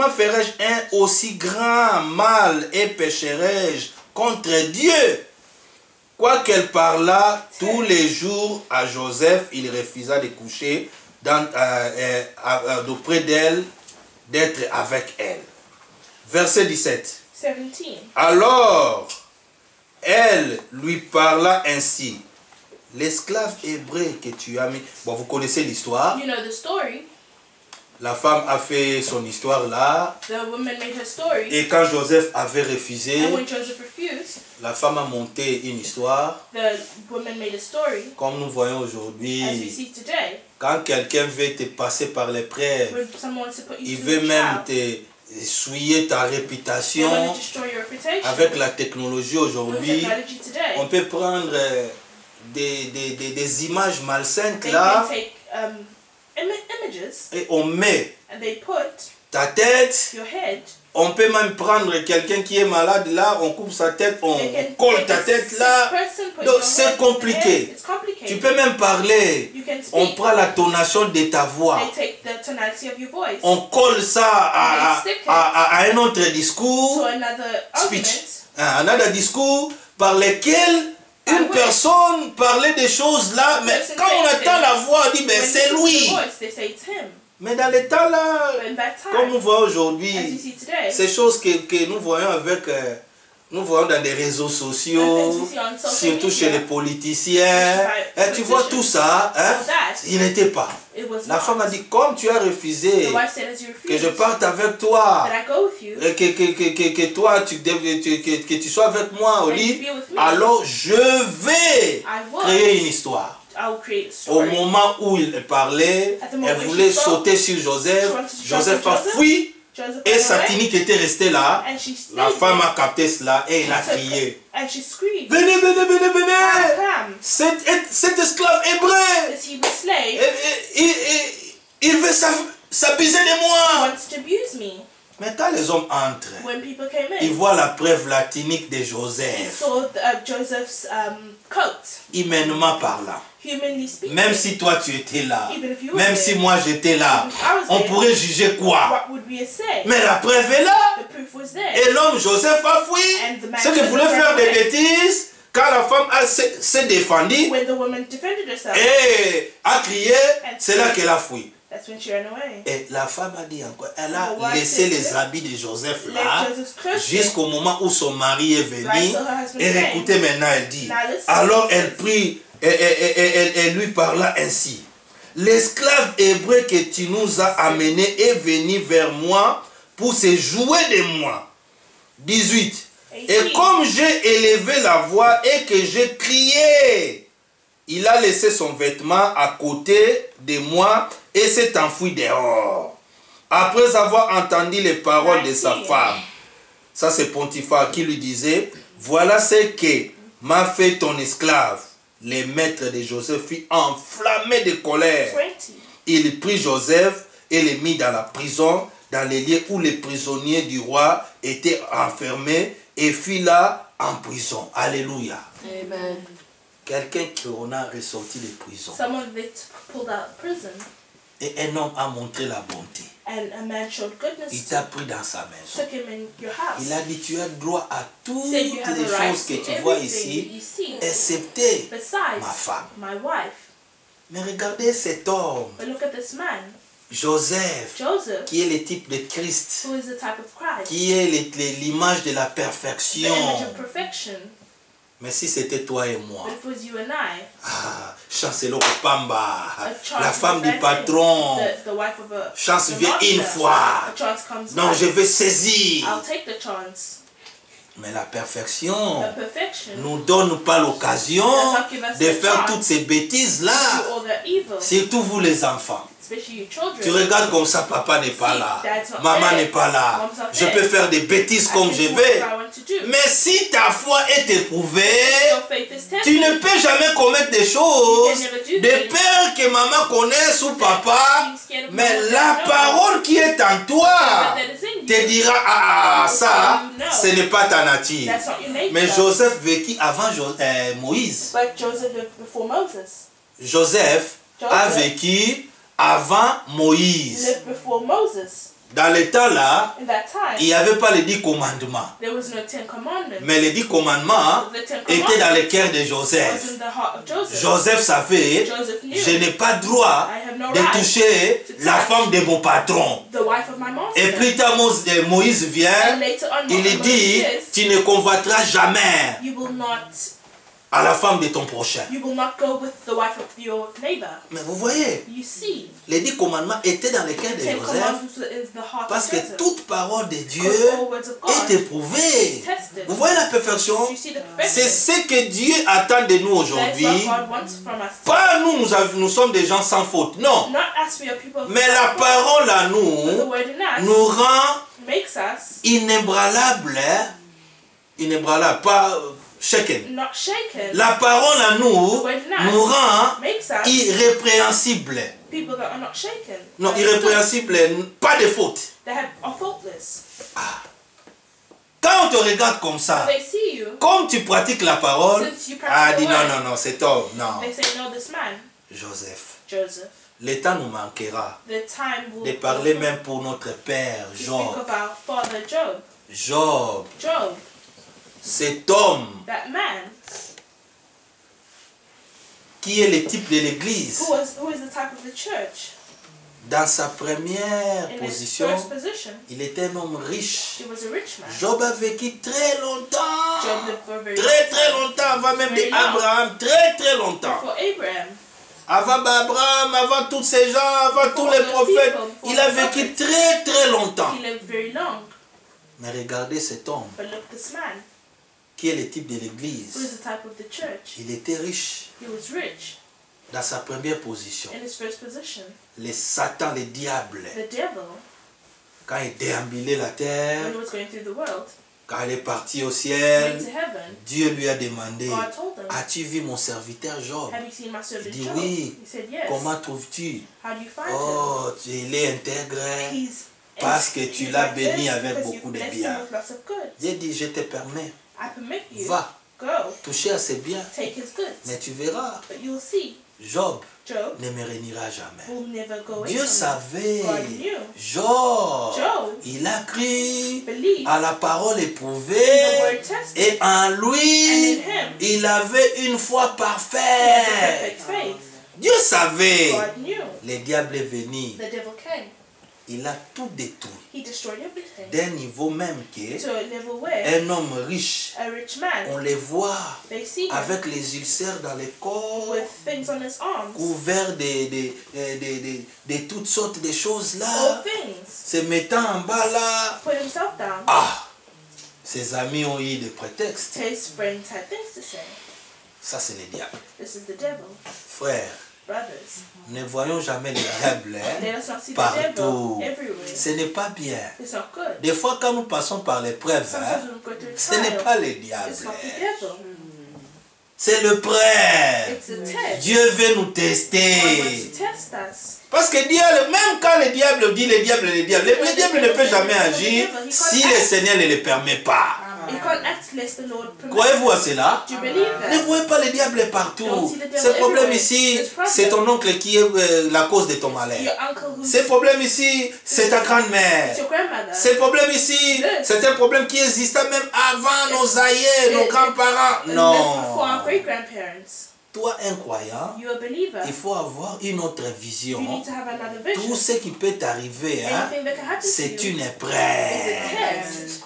ferais-je un aussi grand mal et pécherais-je contre Dieu? Quoiqu'elle parlât tous les jours à Joseph, il refusa de coucher auprès d'elle, d'être avec elle. Verset 17. 17. Alors, elle lui parla ainsi. L'esclave hébreu que tu as mis... Bon, vous connaissez l'histoire. You know the story. La femme a fait son histoire là. The woman made her story. Et quand Joseph avait refusé, And when Joseph refused, la femme a monté une histoire. the woman made a story. Comme nous voyons As we aujourd'hui, see today, quand quelqu'un veut te passer par l'épreuve, when someone wants to put you il through veut the même trial, te souiller ta they réputation. want to destroy your reputation. Avec la technologie With aujourd'hui, technology today, on peut prendre des images malsaines they là can take images et on met and they put ta tête. your head. On peut même prendre quelqu'un qui est malade là, on coupe sa tête, on They can colle take ta a tête sick là. person, put Donc your c'est head on the compliqué. head. It's complicated. Tu peux même parler. You can On speak. prend la tonation de ta voix. They take the tonality of your voice. On colle ça à un autre discours. So another argument. Speech. Un autre discours par lequel une personne parlait des choses là, mais quand on entend la voix, on dit ben When c'est they listen to lui. the voice, they say it's him. Mais dans les temps là, But in that time, comme nous voyons as you aujourd'hui, see today, ces choses que nous voyons avec, nous voyons dans des réseaux sociaux, you see on social surtout media, chez les politiciens, by tu vois tout ça, hein, all that, il n'était pas. it was La not. femme a dit, comme tu as refusé The wife said, as you que je refuse, parte avec toi, that I go with you, que toi que tu sois avec moi au and you lit, be with me, alors je vais I will. créer une histoire. I will create a Au story. moment où il parlait, At the moment elle when voulait she spoke, sauter sur Joseph. she wanted to jump Joseph on a Joseph. fui Joseph et ran sa away, tunique était restée là. and she stayed La femme there, a capté cela et il a took crié. it, and she screamed, Venez, venez, venez, venez! Come, Cet esclave hébreu, this Hebrew slave il veut s'abuser de moi. wants to abuse me. Mais quand les hommes entrent, When people came ils in, voient la preuve latinique de they Joseph, saw Joseph's coat, humainement parlant. humanly speaking. Même si toi tu étais là, Even if you were même there, si moi j'étais là, even if I was on there, pourrait juger quoi? what would we say? Mais la preuve est là. The proof was there. Et l'homme Joseph a fui. And the man Ceux qui Joseph voulaient faire ran des away. bêtises, quand la femme s'est défendue When the woman defended herself, et a crié, c'est là qu'elle a fui. that's when she ran away. Et la femme a dit encore, elle a The wife laissé said, les habits de Joseph Let là, Joseph's clothes jusqu'au moment où son mari est venu. Right, so her husband Et came. écoutez maintenant, elle dit, Now listen. alors elle prie, elle lui parla ainsi. L'esclave hébreu que tu nous as amené est venu vers moi pour se jouer de moi. 18. Et comme j'ai élevé la voix et que j'ai crié, il a laissé son vêtement à côté de moi et s'est enfui dehors. Après avoir entendu les paroles de sa femme. Ça c'est Potiphar qui lui disait, voilà ce que m'a fait ton esclave. Le maître de Joseph fut enflammé de colère. 20. Il prit Joseph et le mit dans la prison, dans les lieux où les prisonniers du roi étaient enfermés, et fit là en prison. Alléluia. Amen. Quelqu'un qui en a ressorti de prison. Someone that pulled out of prison, Et un homme a montré la bonté. and a man showed goodness Il to t'a pris dans sa maison. took him in your house. Il a dit, tu as droit à toutes Said you have les a right choses que to tu vois everything ici, that you see, excepté besides ma femme. my wife. Mais regardez cet homme. But look at this man. Joseph, Joseph, qui est le type de Christ, who is the type of Christ, qui est l'image de la the perfection. image of perfection. Mais si c'était toi et moi, But if it was you and I, ah, Chancelo Pamba, a chance la is femme a du bad patron, thing. The wife of a chance the vient une master. fois. A chance comes Non, once. je vais saisir. I'll take the chance. Mais la perfection The perfection nous donne pas l'occasion de faire toutes ces do bêtises-là. all the evil, Surtout vous les enfants. especially your children. Tu regardes comme ça, papa n'est pas là, maman n'est pas là. Je peux faire des bêtises I comme can je do veux. what I want to do. Mais si ta foi est éprouvée, Your faith is tested. tu ne peux jamais commettre des choses de peur que maman connaisse ou papa. Mais la parole qui est en toi That is in you. te dira, ah, ça, ce n'est pas ta nature. That's not your nature. Mais Joseph vécut avant Moïse. But Joseph lived before Moses. Joseph a vécu avant Moïse. Lived before Moses. Dans le temps là, In that time, il n'y avait pas les 10 commandements. there was no 10 commandments. Mais les 10 commandements The 10 étaient dans commandments le cœur de was Joseph. in the heart of Joseph. Joseph savait, Joseph knew je n'ai pas droit I have no de right toucher to la touch femme de mon patron. the wife of my master. Et plus tard, Moïse And vient, later on, il lui Moses dit, says, tu ne convoiteras jamais you will not à la femme de ton prochain. go with the wife of your neighbor. Mais vous voyez, You see, les 10 commandements étaient dans le cœur de 10 Joseph commandments is the heart parce of que Joseph. toute parole de Dieu Because all words of God est éprouvée. tested. Vous voyez la perfection? You see the C'est perfection. ce que Dieu attend de nous That's aujourd'hui. what God wants from us. Pas nous sommes des gens sans faute, non. Not as we are people of Mais la parole à but the nous word in us nous rend makes us inébranlable, pas shaken. not shaken. La parole à nous nous rend Makes us irrépréhensible. people that are not shaken. Non, That irrépréhensible, pas de faute. are faultless. Quand on te regarde comme ça, They see you. comme tu pratiques la parole, Since you practice dit the non, word. non, cet homme, non. They say, no, this man, Joseph, Joseph, le temps nous manquera the time will de parler même pour notre père, to speak Job. of our father Job. Job, Job, cet homme that man, qui est le type de l'église, who is the type of the church. dans sa première In his position, first position, il était un homme riche. he was a rich man. Job a vécu très longtemps, Job lived for a very très long très time. longtemps, avant même Very long. d'Abraham, très très longtemps. Before Abraham, Avant Abraham, avant tous ces gens, avant tous For les all those prophètes, people, for il a the vécu prophets. très très longtemps. he lived very long. Mais regardez cet homme, But look, this man, qui est le type de who is l'église, the type of the church, il était riche he was rich dans sa première position. in his first position. Le Satan, le diable, The devil, quand il déambulait la terre, when he was going through the world, quand il est parti au went ciel, to heaven. Dieu lui a demandé, God told him, as-tu vu mon serviteur Job? have you seen my servant Il dit Job? oui. He said, yes. Comment trouves-tu? How do you find Oh, il est intègre him? He's parce que tu l'as like béni this avec because beaucoup you've de blessed biens. him with lots of goods. J'ai dit, je te permets, I permit you, va go, toucher à ses biens, take his goods. mais tu verras, But you'll see, Job Job ne me réunira jamais. will never go away Dieu from him. savait, God knew. Job, Job il a cru believed à la parole the éprouvée word tested, et en and lui, in him, il avait une foi he had the parfaite. perfect faith. Dieu savait, God knew. le diable est venu, The devil came. il a tout détruit, He destroyed everything. d'un niveau même que To a level where un homme riche, a rich man, on le voit they see him avec les ulcères dans le corps, with things on his arms, couvert de toutes sortes de choses all là, things, se mettant en bas là. put himself down. Ah, ses amis ont eu des prétextes. His friends had things to say. Ça, c'est le diable. This is the devil. Frère, Brothers, ne voyons jamais le diable let us not see the partout. devil everywhere. Ce n'est pas bien. It's not good. Des fois, quand nous passons par l'épreuve, Sometimes when we go through ce n'est trial, pas le diable. it's not the devil. C'est le prêtre. It's a test. Dieu veut nous God wants tester. to test us. Parce que diable, même quand le diable dit le diable ne peut jamais agir si le Seigneur ne le permet pas. You can't act less the Lord permits. Croyez-vous à cela? Do you believe Ne that? voyez pas le diable partout. Don't see the devil Ce problème everywhere. ici, This problem- c'est ton oncle qui est la cause de ton malheur. Your uncle who's Ce problème ici, c'est ta grand-mère. it's your grandmother. Ce problème ici, c'est un problème qui existait même avant nos aïeux, nos grands-parents. And then before our Non. great grandparents. Toi, un croyant, you're a believer, il faut avoir une autre you vision. need to have another vision. Tout ce qui peut t'arriver, hein, Anything that can happen to c'est you une is a épreuve. test.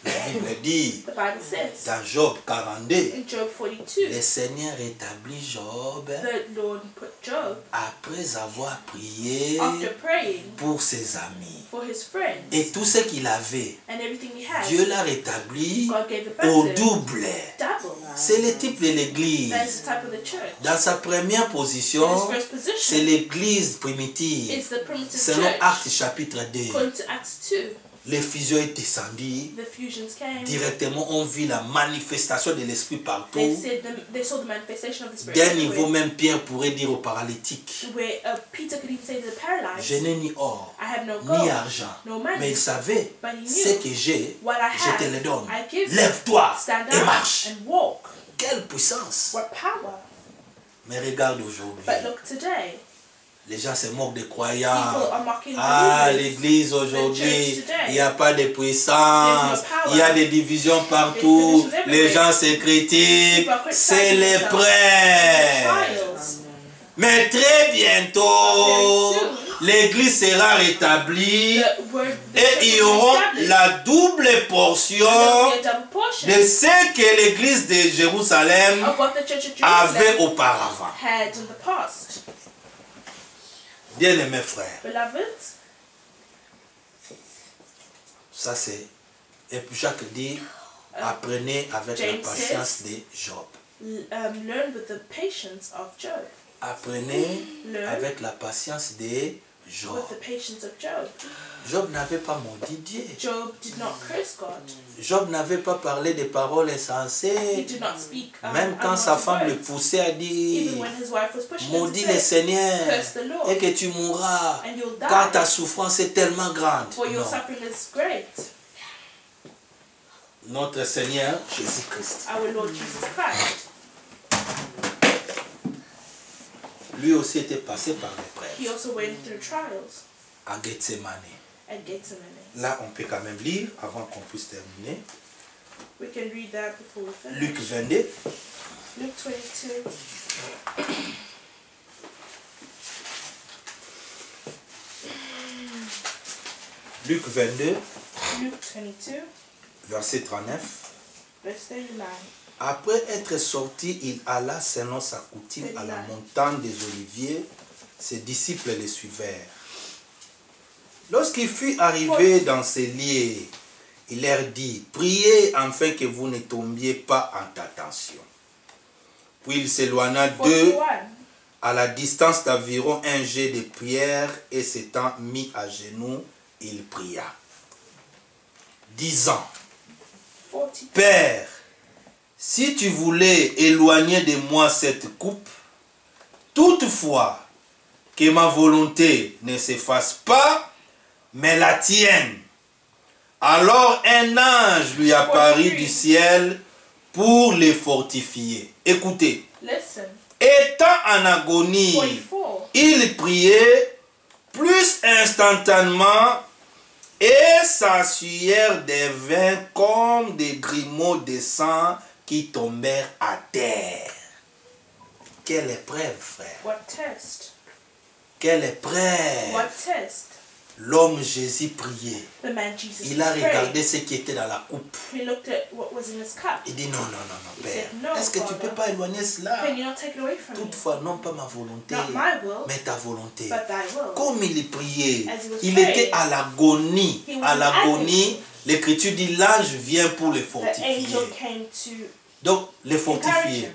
La Bible dit, The Bible says dans Job 42, in Job 42, le Seigneur établit Job the Lord put Job, après avoir prié after praying pour ses amis. for his friends Et tout ce qu'il avait, and everything he had, Dieu l'a rétabli God gave it back au to him double. double. C'est le type de l'église. That is the type of the church. Dans sa première In position, his first c'est position, l'église primitive. it's the primitive Selon church. Actes chapitre 2, According to Acts 2, les fusions est descendu. the fusions came. Directement, on vit la manifestation de l'esprit They partout. they saw the manifestation of the Spirit D'un niveau, everywhere, même Pierre pourrait dire aux paralytiques, where Peter could even say to the paralyzed, je n'ai ni or, I have no ni gold, argent. no Mais money, il savait, but he ce knew que j'ai, what I je te have, le donne. I give you. Lève-toi Stand et up marche. and walk. Quelle puissance. What power. Mais regarde aujourd'hui, But look today, les gens se moquent des people croyants. are mocking Ah, believers. l'église The aujourd'hui, church today. il n'y a pas de puissance, There's no power. il y a des divisions partout, There's divisions les everywhere. gens se critiquent, People are criticizing c'est les themselves. prêts. Trials. Mais très bientôt, Very soon, l'église sera rétablie the word, the et church il y will be aura established. la double portion And there will be a double portion de ce que l'église de Jérusalem of what the church of avait Jerusalem auparavant. had in the past. Bien-aimés frères, Beloved, ça c'est... Et puis Jacques dit, apprenez avec la James patience de Job. learn with the patience of Job. Apprenez Learn avec la patience de Job. with the patience of Job. Job n'avait pas maudit Dieu. Job did not curse God. Job n'avait pas parlé des paroles He insensées. did not speak Même quand sa unwanted femme le words. poussait à dire, Even when his wife was pushing him maudis to le say, Seigneur curse the Lord, et que tu mourras and you'll car ta die, souffrance est tellement grande. for your Non. suffering is great. Notre Seigneur Jésus-Christ, Our Lord Jesus Christ, lui aussi était passé par l'épreuve he also went through trials à Gethsemane. at Gethsemane. Là, on peut quand même lire avant qu'on puisse terminer. We can read that before we finish. Luc 22. Luke 22. Luc 22, Luke 22, verset 39. verse 39. Après être sorti, il alla selon sa coutume à la montagne des Oliviers. Ses disciples le suivèrent. Lorsqu'il fut arrivé dans ces lieux, il leur dit, priez afin que vous ne tombiez pas en tentation. Puis il s'éloigna d'eux 41. à la distance d'environ un jet de prière et s'étant mis à genoux, il pria, disant, 42. Père, si tu voulais éloigner de moi cette coupe, toutefois que ma volonté ne s'efface pas, mais la tienne. Alors un ange lui apparut du ciel pour les fortifier. Écoutez, Listen. étant en agonie, 44. il priait plus instantanément et sa sueur devint comme des grumeaux de sang qui tombèrent à terre. Quelle épreuve, frère. What test? Quelle épreuve. What test? L'homme Jésus priait. The man Jesus Il a regardé prayed. ce qui était dans la coupe. He looked at what was in his cup. Il dit non, non, non, non, He Père. said, "No, Est-ce que tu ne peux Father. pas éloigner cela? Can you not take it away from me? Toutefois, non pas ma volonté, Not my will, mais ta volonté. but thy will. Comme il priait, As he was il praying, était à l'agonie. he was À in l'agonie, agony. l'Écriture dit l'ange vient pour les The fortifier. angel came to Donc, les encourage fortifier. him.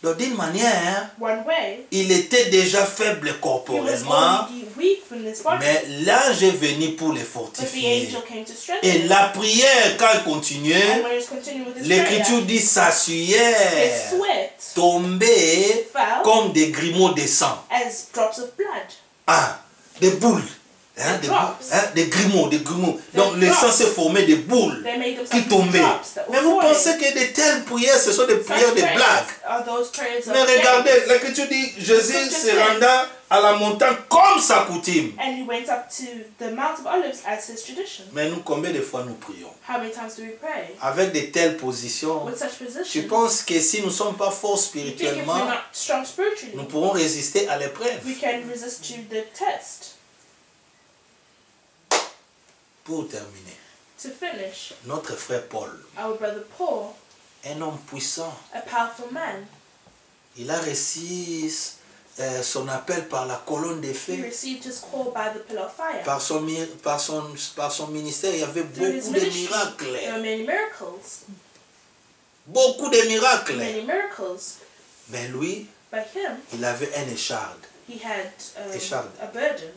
Donc, d'une manière, One way, il était déjà faible he was corporellement, already weak in his body, mais l'ange est venu pour les but the fortifier. angel came to strengthen Et him. la prière, quand il And continuait, when he was continuing with his l'Écriture prayer, dit sa his sueur sweat tombait fell comme des grumeaux de sang. as drops of blood. Ah, des boules. Hein, Des des, drops. boules, hein, des grumeaux, des grumeaux. Donc Des le sang drops. s'est formé des boules They made qui themselves tombaient. drops that Mais were vous falling. pensez que de telles prières, ce sont des Such prières de prayers blagues. are those prayers of Mais regardez, faith. l'Écriture dit, Jésus Scripture se says, renda à la montagne comme sa coutume. And he went up to the Mount of Olives as his tradition. Mais nous, combien de fois nous prions? How many times do we pray? Avec de telles positions, With such tu positions, penses que si nous ne sommes pas forts you think if we're spirituellement, not strong spiritually, nous pourrons résister à l'épreuve? we can resist to the test. Pour terminer, To finish, notre frère Paul, our brother Paul, un homme puissant, a powerful man, il a reçu son appel par la colonne de he feu. received his call by the pillar of fire. Par son ministère, il y avait Through his beaucoup de ministry, there were miracles. many miracles. Beaucoup de miracles. Many miracles. Mais lui, By him, il avait un écharde. he had Écharde. a burden,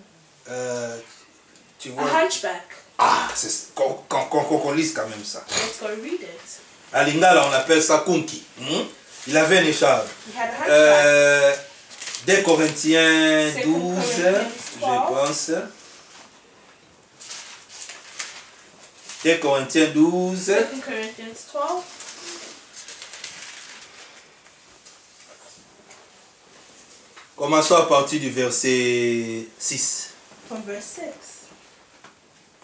Tu a vois? hunchback. Ah, c'est qu'on lise quand même ça. Let's go read it. À Lingala, on appelle ça kunki. Il avait un écharde. He had a hunchback. 2 Corinthiens 12, 2 je pense. 2 Corinthiens 12. 2 Corinthians 12. Commençons à partir du verset 6. From verse 6.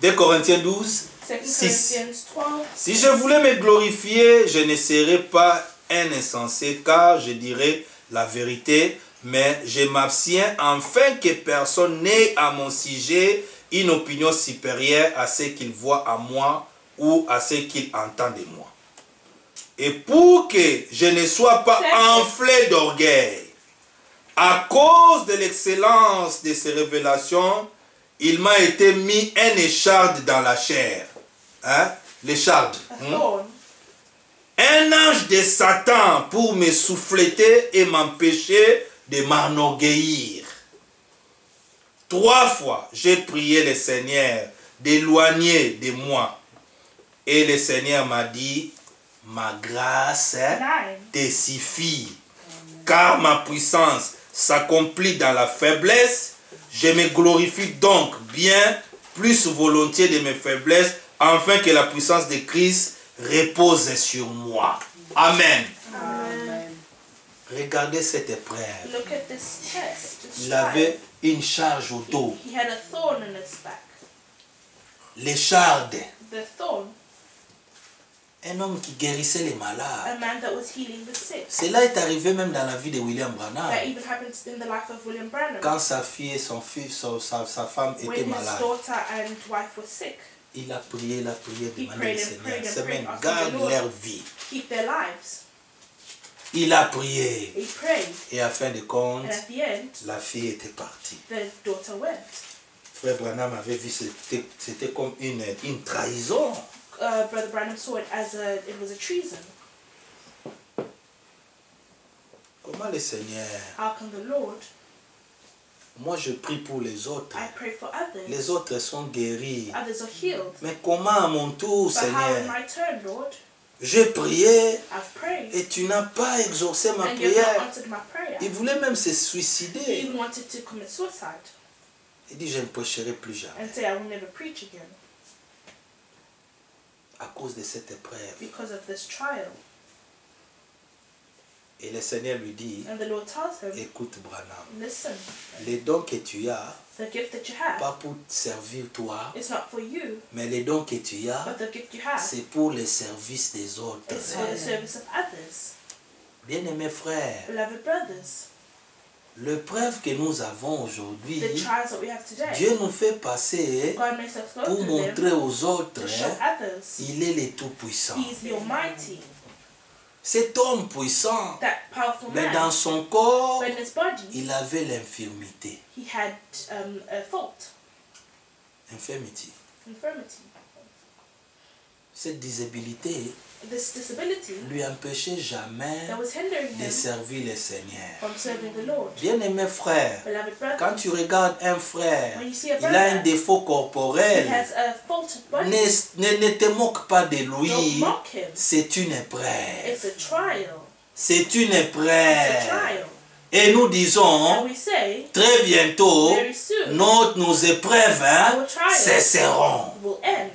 2 Corinthiens 12, 2 6. Corinthians 12. Si je voulais me glorifier, je ne serais pas un insensé, car je dirais la vérité, mais je m'abstiens afin que personne n'ait à mon sujet une opinion supérieure à ce qu'il voit à moi ou à ce qu'il entend de moi. Et pour que je ne sois pas enflé d'orgueil, à cause de l'excellence de ces révélations, il m'a été mis un écharde dans la chair. Hein? L'écharde. A thorn. Un ange de Satan pour me souffleter et m'empêcher de m'enorgueillir. 3 fois, j'ai prié le Seigneur d'éloigner de moi. Et le Seigneur m'a dit, ma grâce 9. te suffit, car ma puissance s'accomplit dans la faiblesse. Je me glorifie donc bien plus volontiers de mes faiblesses, afin que la puissance de Christ repose sur moi. Amen. Amen. Regardez cette épreuve. Look at this test. This Il avait une charge au dos. He had a thorn in his back. L'écharde. The thorn. Un homme qui guérissait les A malades. man that was healing the sick. Cela est arrivé même dans la vie de William Branham. That even happened in the life of William Branham. Quand sa fille et son fils, sa femme étaient When his malades. daughter and wife were sick. Il a prié, He demandé au prayed and Seigneur, prayed and Seigneur, prayed, asking garde the Lord. leur vie. Keep their lives. Il a prié. He prayed. Et à fin de compte, And at the end, la fille était partie. the daughter went. Frère Branham avait vu, c'était comme une trahison. Brother Branham saw it as it was a treason. Comment le Seigneur? How can the Lord? Moi je prie pour les autres. I pray for others. Les autres sont guéris. Others are healed. Mais comment à mon tour, But how in Seigneur? my turn, Lord? J'ai prié I've prayed. et tu n'as pas exaucé ma And you have not prière. answered my prayer. Il voulait même se He suicider. even wanted to commit suicide Il dit, je ne prêcherai plus jamais. and say, I will never preach again À cause de cette épreuve. because of this trial. Et le Seigneur lui dit, And the Lord tells him, écoute Branham, listen, les dons que tu as, the gift that you have pas pour te servir toi, is not for you, mais les dons que tu as, but the gift you have c'est pour le service des autres. is for the service of others. Bien-aimés frères, Beloved brothers, l'épreuve que nous avons aujourd'hui, the trials that we have today, Dieu nous fait passer God makes us go pour through them montrer aux autres, to show others il est le Tout-Puissant. He is the Almighty. Cet homme puissant, That powerful mais dans man, son corps, but in his body, il avait l'infirmité. he had a fault, Infirmity. infirmity. Cette disabilité This disability lui empêchait jamais that was hindering de him servir le Seigneur. from serving the Lord. Bien-aimés frères, Beloved brothers, quand tu regardes un frère, when you see a il a un brother, défaut he corporel, has a faulted body, ne te moque pas de don't lui. mock him. C'est une épreuve. It's a trial. C'est une It's a épreuve. trial. Et nous disons, And we say, très bientôt, very soon, nos épreuves our trials cesseront. will end.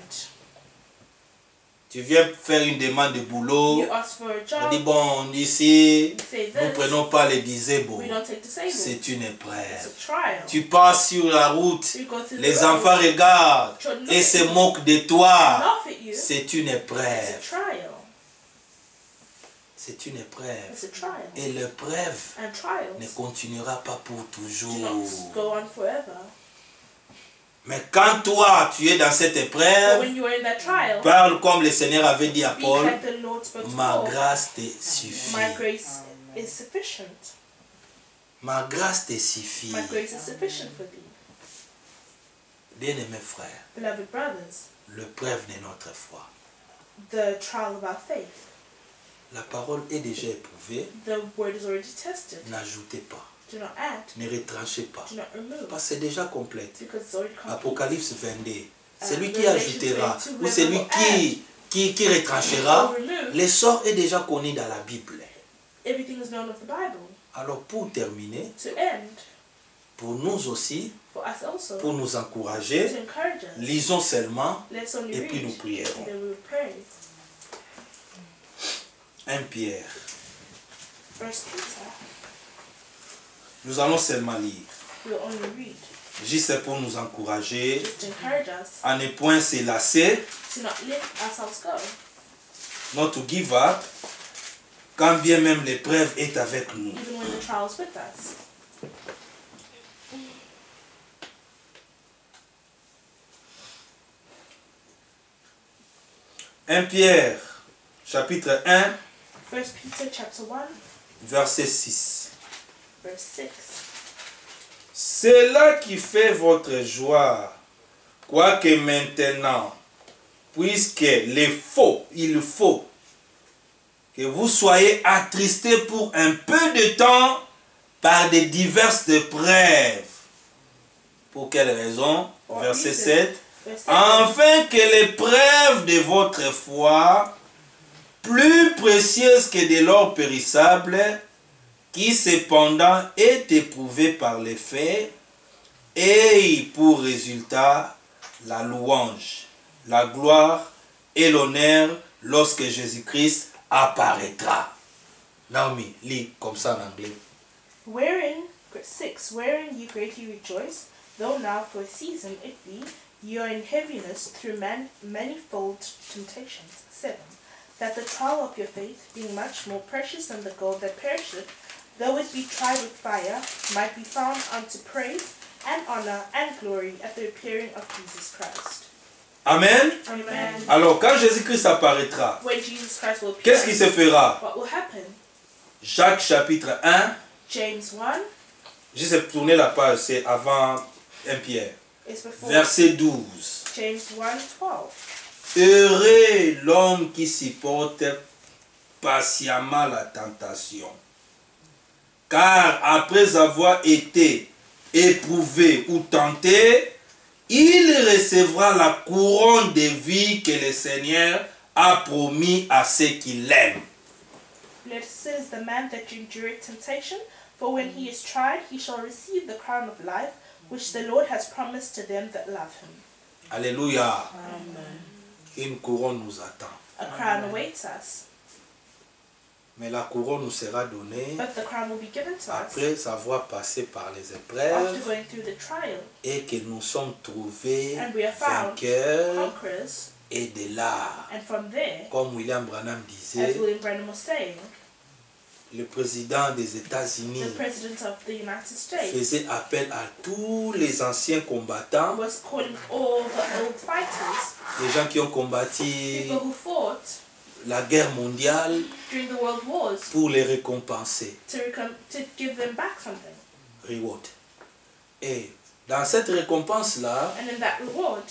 Tu Tu viens faire une demande de boulot. You ask for a On job. dit bon, ici, You say nous ne this. prenons pas les disables. We don't take disabled. C'est une It's épreuve. a trial. Tu passes sur la route, You go through the les road. enfants regardent Children look et at se you, moquent de toi. laugh at you. C'est une It's a épreuve. trial. C'est une épreuve. It's a trial. Et l'épreuve And trials ne continuera pas pour do toujours. not go on forever. Mais quand toi, tu es dans cette But épreuve, when you are in that trial, parle comme le Seigneur avait dit à speak Paul, like the Lord spoke to ma Paul. grâce te suffit. My grace is sufficient. Ma grâce te suffit. My grace is sufficient for thee. Bien-aimés frères, Beloved brothers, l'épreuve de notre foi. the trial of our faith. La parole est déjà éprouvée. The word is already tested. N'ajoutez pas. Do not add. Ne retranchez pas. Do not remove. Parce que c'est déjà complète. Because it's already complete. Apocalypse 22. Celui qui Revelation ajoutera 22, ou celui qui retranchera, Or remove. le sort est déjà connu dans la Bible. Everything is known of the Bible. Alors pour terminer, To end, pour nous aussi, for us also, pour nous encourager, to encourage us. lisons seulement Let's only et read, puis nous prierons. and then we will pray. 1 Pierre. First Peter, Nous allons seulement lire. we'll only read. Juste pour nous encourager, Just to encourage us à ne point se lasser, to not let ourselves go. not to give up, quand bien même l'épreuve est avec nous. Even when the trial is with us. Un Pierre, chapitre 1, First Peter chapter 1, verset 6. verse 6. C'est là qui fait votre joie, quoique maintenant, puisque il faut que vous soyez attristés pour un peu de temps par des diverses épreuves. Pour quelle raison? Verset 7. Verse 7. Afin que l'épreuve de votre foi, plus précieuse que de l'or périssable, qui cependant est éprouvé par les faits, ait pour résultat la louange, la gloire et l'honneur lorsque Jésus-Christ apparaîtra. Naomi, lis comme ça en anglais. Wherein, 6, wherein ye greatly rejoice, though now for a season it be, ye are in heaviness through manifold temptations. 7. That the trial of your faith, being much more precious than the gold that perisheth, though it be tried with fire, might be found unto praise and honor and glory at the appearing of Jesus Christ. Amen. Amen. Alors, quand Jésus-Christ apparaîtra, When Jesus Christ will appear, qu'est-ce qui se fera? what will happen? Jacques chapitre 1, James 1 juste tourner la page, c'est avant 1 Pierre. is before Verset 12. James 1, 12. Heureux l'homme qui supporte patiemment la tentation. Car après avoir été éprouvé ou tenté, il recevra la couronne de vie que le Seigneur a promis à ceux qui l'aiment. Blessed is the man that endureth temptation, for when he is tried, he shall receive the crown of life, which the Lord has promised to them that love him. Alléluia. Amen. Une couronne nous attend. A crown awaits us, Mais la couronne nous sera donnée but the crown will be given to us après avoir passé par les after épreuves going through the trial, et que nous sommes trouvés and we are found vainqueurs. conquerors, Et de là, and from there, comme William Branham as disait, William Branham was saying, le président des États-Unis the President of the United States faisait appel à tous les anciens combattants, was calling all the old fighters, les gens qui ont combattu people who fought la guerre mondiale, during the world wars, pour les récompenser. to give them back something. Reward. Et dans cette récompense-là, And in that reward,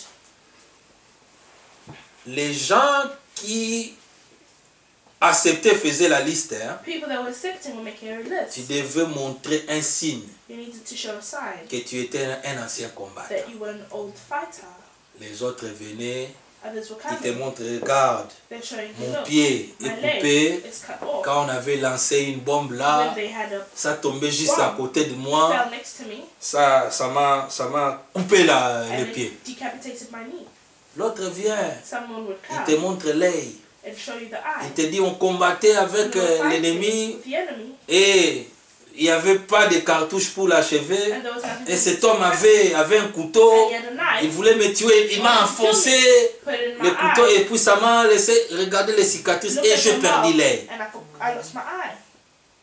les gens qui acceptaient faisaient la liste. Hein. people that were accepting were making a Tu list. devais montrer un signe You needed to show a sign que tu étais un ancien combattant. that you were an old fighter. Les autres venaient, Others were ils te coming. montrent, regarde, They're showing you, mon look, pied est my leg coupé. is cut off. Quand on avait lancé une bombe When là, they had a ça tombait juste à côté de moi. fell next to me Ça m'a coupé les and pieds. it decapitated my knee. L'autre vient, Someone would il come te montre l'œil. and show you the eye. Il te dit, on combattait avec We were fighting l'ennemi with the enemy, et il n'y avait pas de cartouche pour l'achever. and there was nothing Et to cet do. homme avait un couteau. And he had a Il knife, voulait me tuer. Il m'a enfoncé put it in le my couteau eye, et puis ça m'a laissé regarder les cicatrices look et at je the perdis mouth, l'œil. and I lost my eye.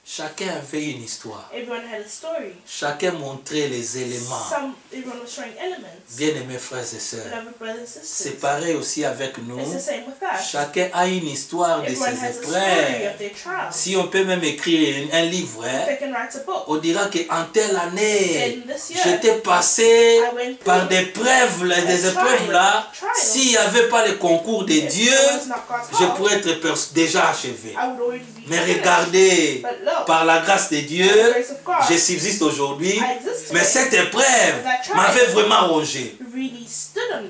Chacun avait une histoire. Everyone had a story. Chacun montrait les éléments. Everyone was showing elements. Bien-aimés frères et sœurs, Beloved brothers and sisters. c'est pareil aussi avec nous. It's the same with us. Chacun a une histoire de Everyone ses has a story épreuves. of their trials. Si on peut même écrire un livre, They can write a book. on dira qu'en telle année, In this year, j'étais passé I went through par des épreuves là. S'il n'y avait pas le concours de If Dieu, there was not God's je help, pourrais être déjà achevé. I would already be Mais finished. regardez, But look, par la grâce de Dieu, by the grace of God, je subsiste aujourd'hui, I exist mais today. cette épreuve m'avait vraiment rongé. Really stood on me.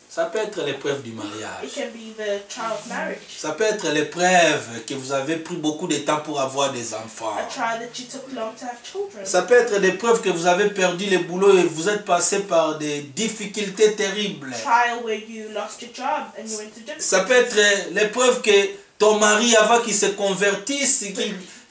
Ça peut être l'épreuve du It mariage. can be the trial of marriage. Ça peut être l'épreuve que vous avez pris beaucoup de temps pour avoir des enfants. A trial that you took long to have children. Ça peut être l'épreuve que vous avez perdu le boulot et vous êtes passé par des difficultés terribles. Trial where you lost your job and you went to different. Ça peut être l'épreuve que ton mari, avant qu'il se convertisse,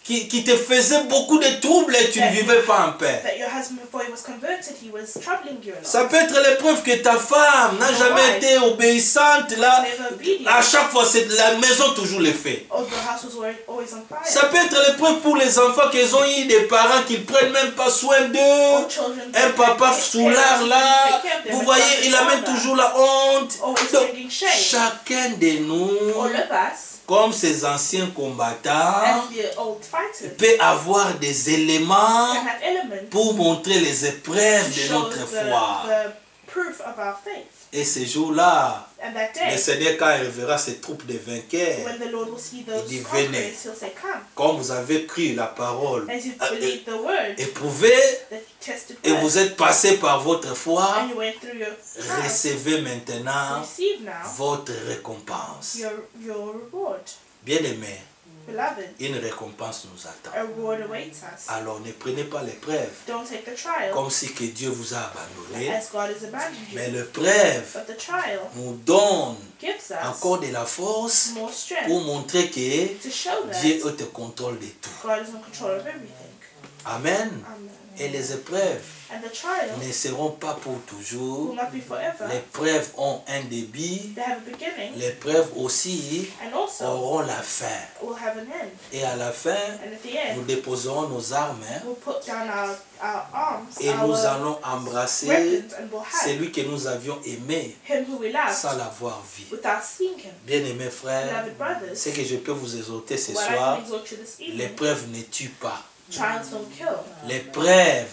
qui te faisait beaucoup de troubles et tu ne vivais pas en paix. That your husband, before he was converted, he was troubling you a lot. Ça peut être l'épreuve que ta femme n'a jamais été obéissante. Là, Never obedient. à chaque fois, c'est la maison toujours le fait. Or the house was always on fire. Ça peut être l'épreuve pour les enfants qu'ils ont eu des parents qui ne prennent même pas soin Or d'eux. children Un that papa take soulard care of là, them, vous but voyez, not il amène father. toujours la honte. Always Donc, bringing shame. chacun de nous, All of us, comme ces anciens combattants, as the old fighters, peut avoir des éléments can have elements pour montrer les épreuves to de show notre foi. the proof of our faith. Et ce jour-là, And that le day, Seigneur, quand il verra ses troupes de vainqueurs, when the Lord will see those dit, conquerors, venez. he'll say, come. comme vous avez cru la parole, As you believe the word, éprouvez the tested et word, vous êtes passé par votre foi, and you went through your trial, recevez maintenant receive now votre récompense. your reward. Bien-aimés, Beloved, une récompense nous attend. a reward awaits us. Alors ne prenez pas l'épreuve Don't take the trial comme si que Dieu vous a abandonné, as God has abandoned mais you. l'épreuve But the trial nous donne gives us encore de la force more strength pour montrer que to show that Dieu est au contrôle de tout. God is in control of everything. Amen. Amen. Et les épreuves And the trial ne seront pas pour will toujours. not be forever. Les épreuves ont un début. They have a beginning Les épreuves aussi and also auront la fin. will have an end. Et à la fin, And at the nous end, déposerons nos armes we'll put down our arms, et nous our allons embrasser weapons, and we'll hide celui que nous avions aimé him who we loved sans l'avoir vu. without seeing him. Bien-aimés frères, Beloved brothers, ce que je peux vous exhorter ce what I soir, can exhort you this evening, l'épreuve ne tue pas. trials don't kill. L'épreuve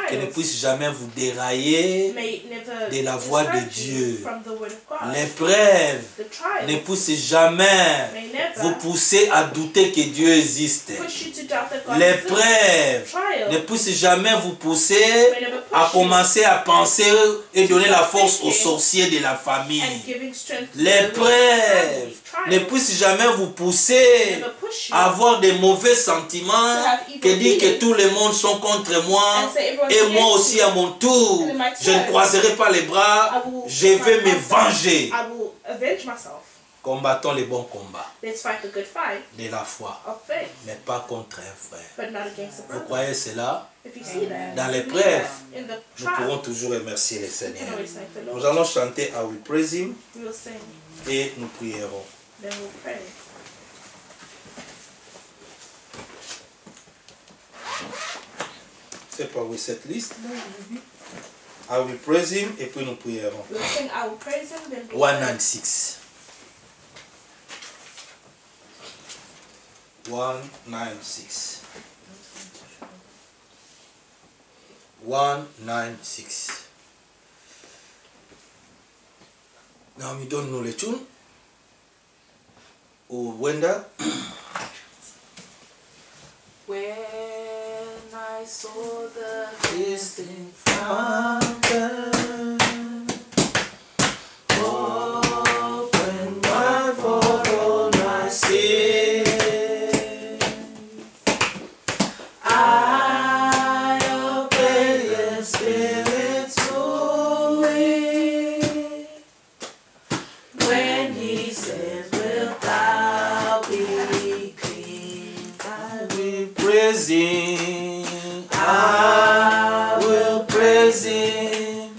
que ne Trials puisse jamais vous dérailler may never de la voix de discourage you Dieu. from the word of God. L'épreuve The trials ne puisse jamais may never vous pousser à douter que Dieu existe. push you to doubt that God exists. L'épreuve Trial ne puisse jamais vous pousser may never push à you commencer à penser et donner la force aux sorciers de la and famille. giving strength to the L'épreuve ne Trials puisse jamais vous pousser never push you à avoir des mauvais sentiments que dire que tout le monde sont contre moi and say everyone's et moi against aussi you. à mon tour And in my je ne turn, croiserai pas les bras, I will je vais me myself. venger. I will avenge myself. Combattons les bons combats Let's fight the good fight de la foi, of faith, mais pas contre un frère. but not against a Vous brother. croyez cela? If you see that, Dans you l'épreuve, believe that, in the Nous trial, pourrons toujours remercier le we Seigneur. can always thank the Nous Lord. allons chanter I Will Praise Him We will sing, et nous prierons. then we'll pray. C'est pas où est cette liste? I Will Praise Him et puis nous prierons. We'll sing, I will praise him, then we'll pray. 196. 196. 196. Naomi, donne-nous les tunes. Ou Wenda. When I saw the Distant fountain, open wide for all my sin. I obey the Spirit's moving. When he says, wilt thou be clean? I will praise him. I will praise him.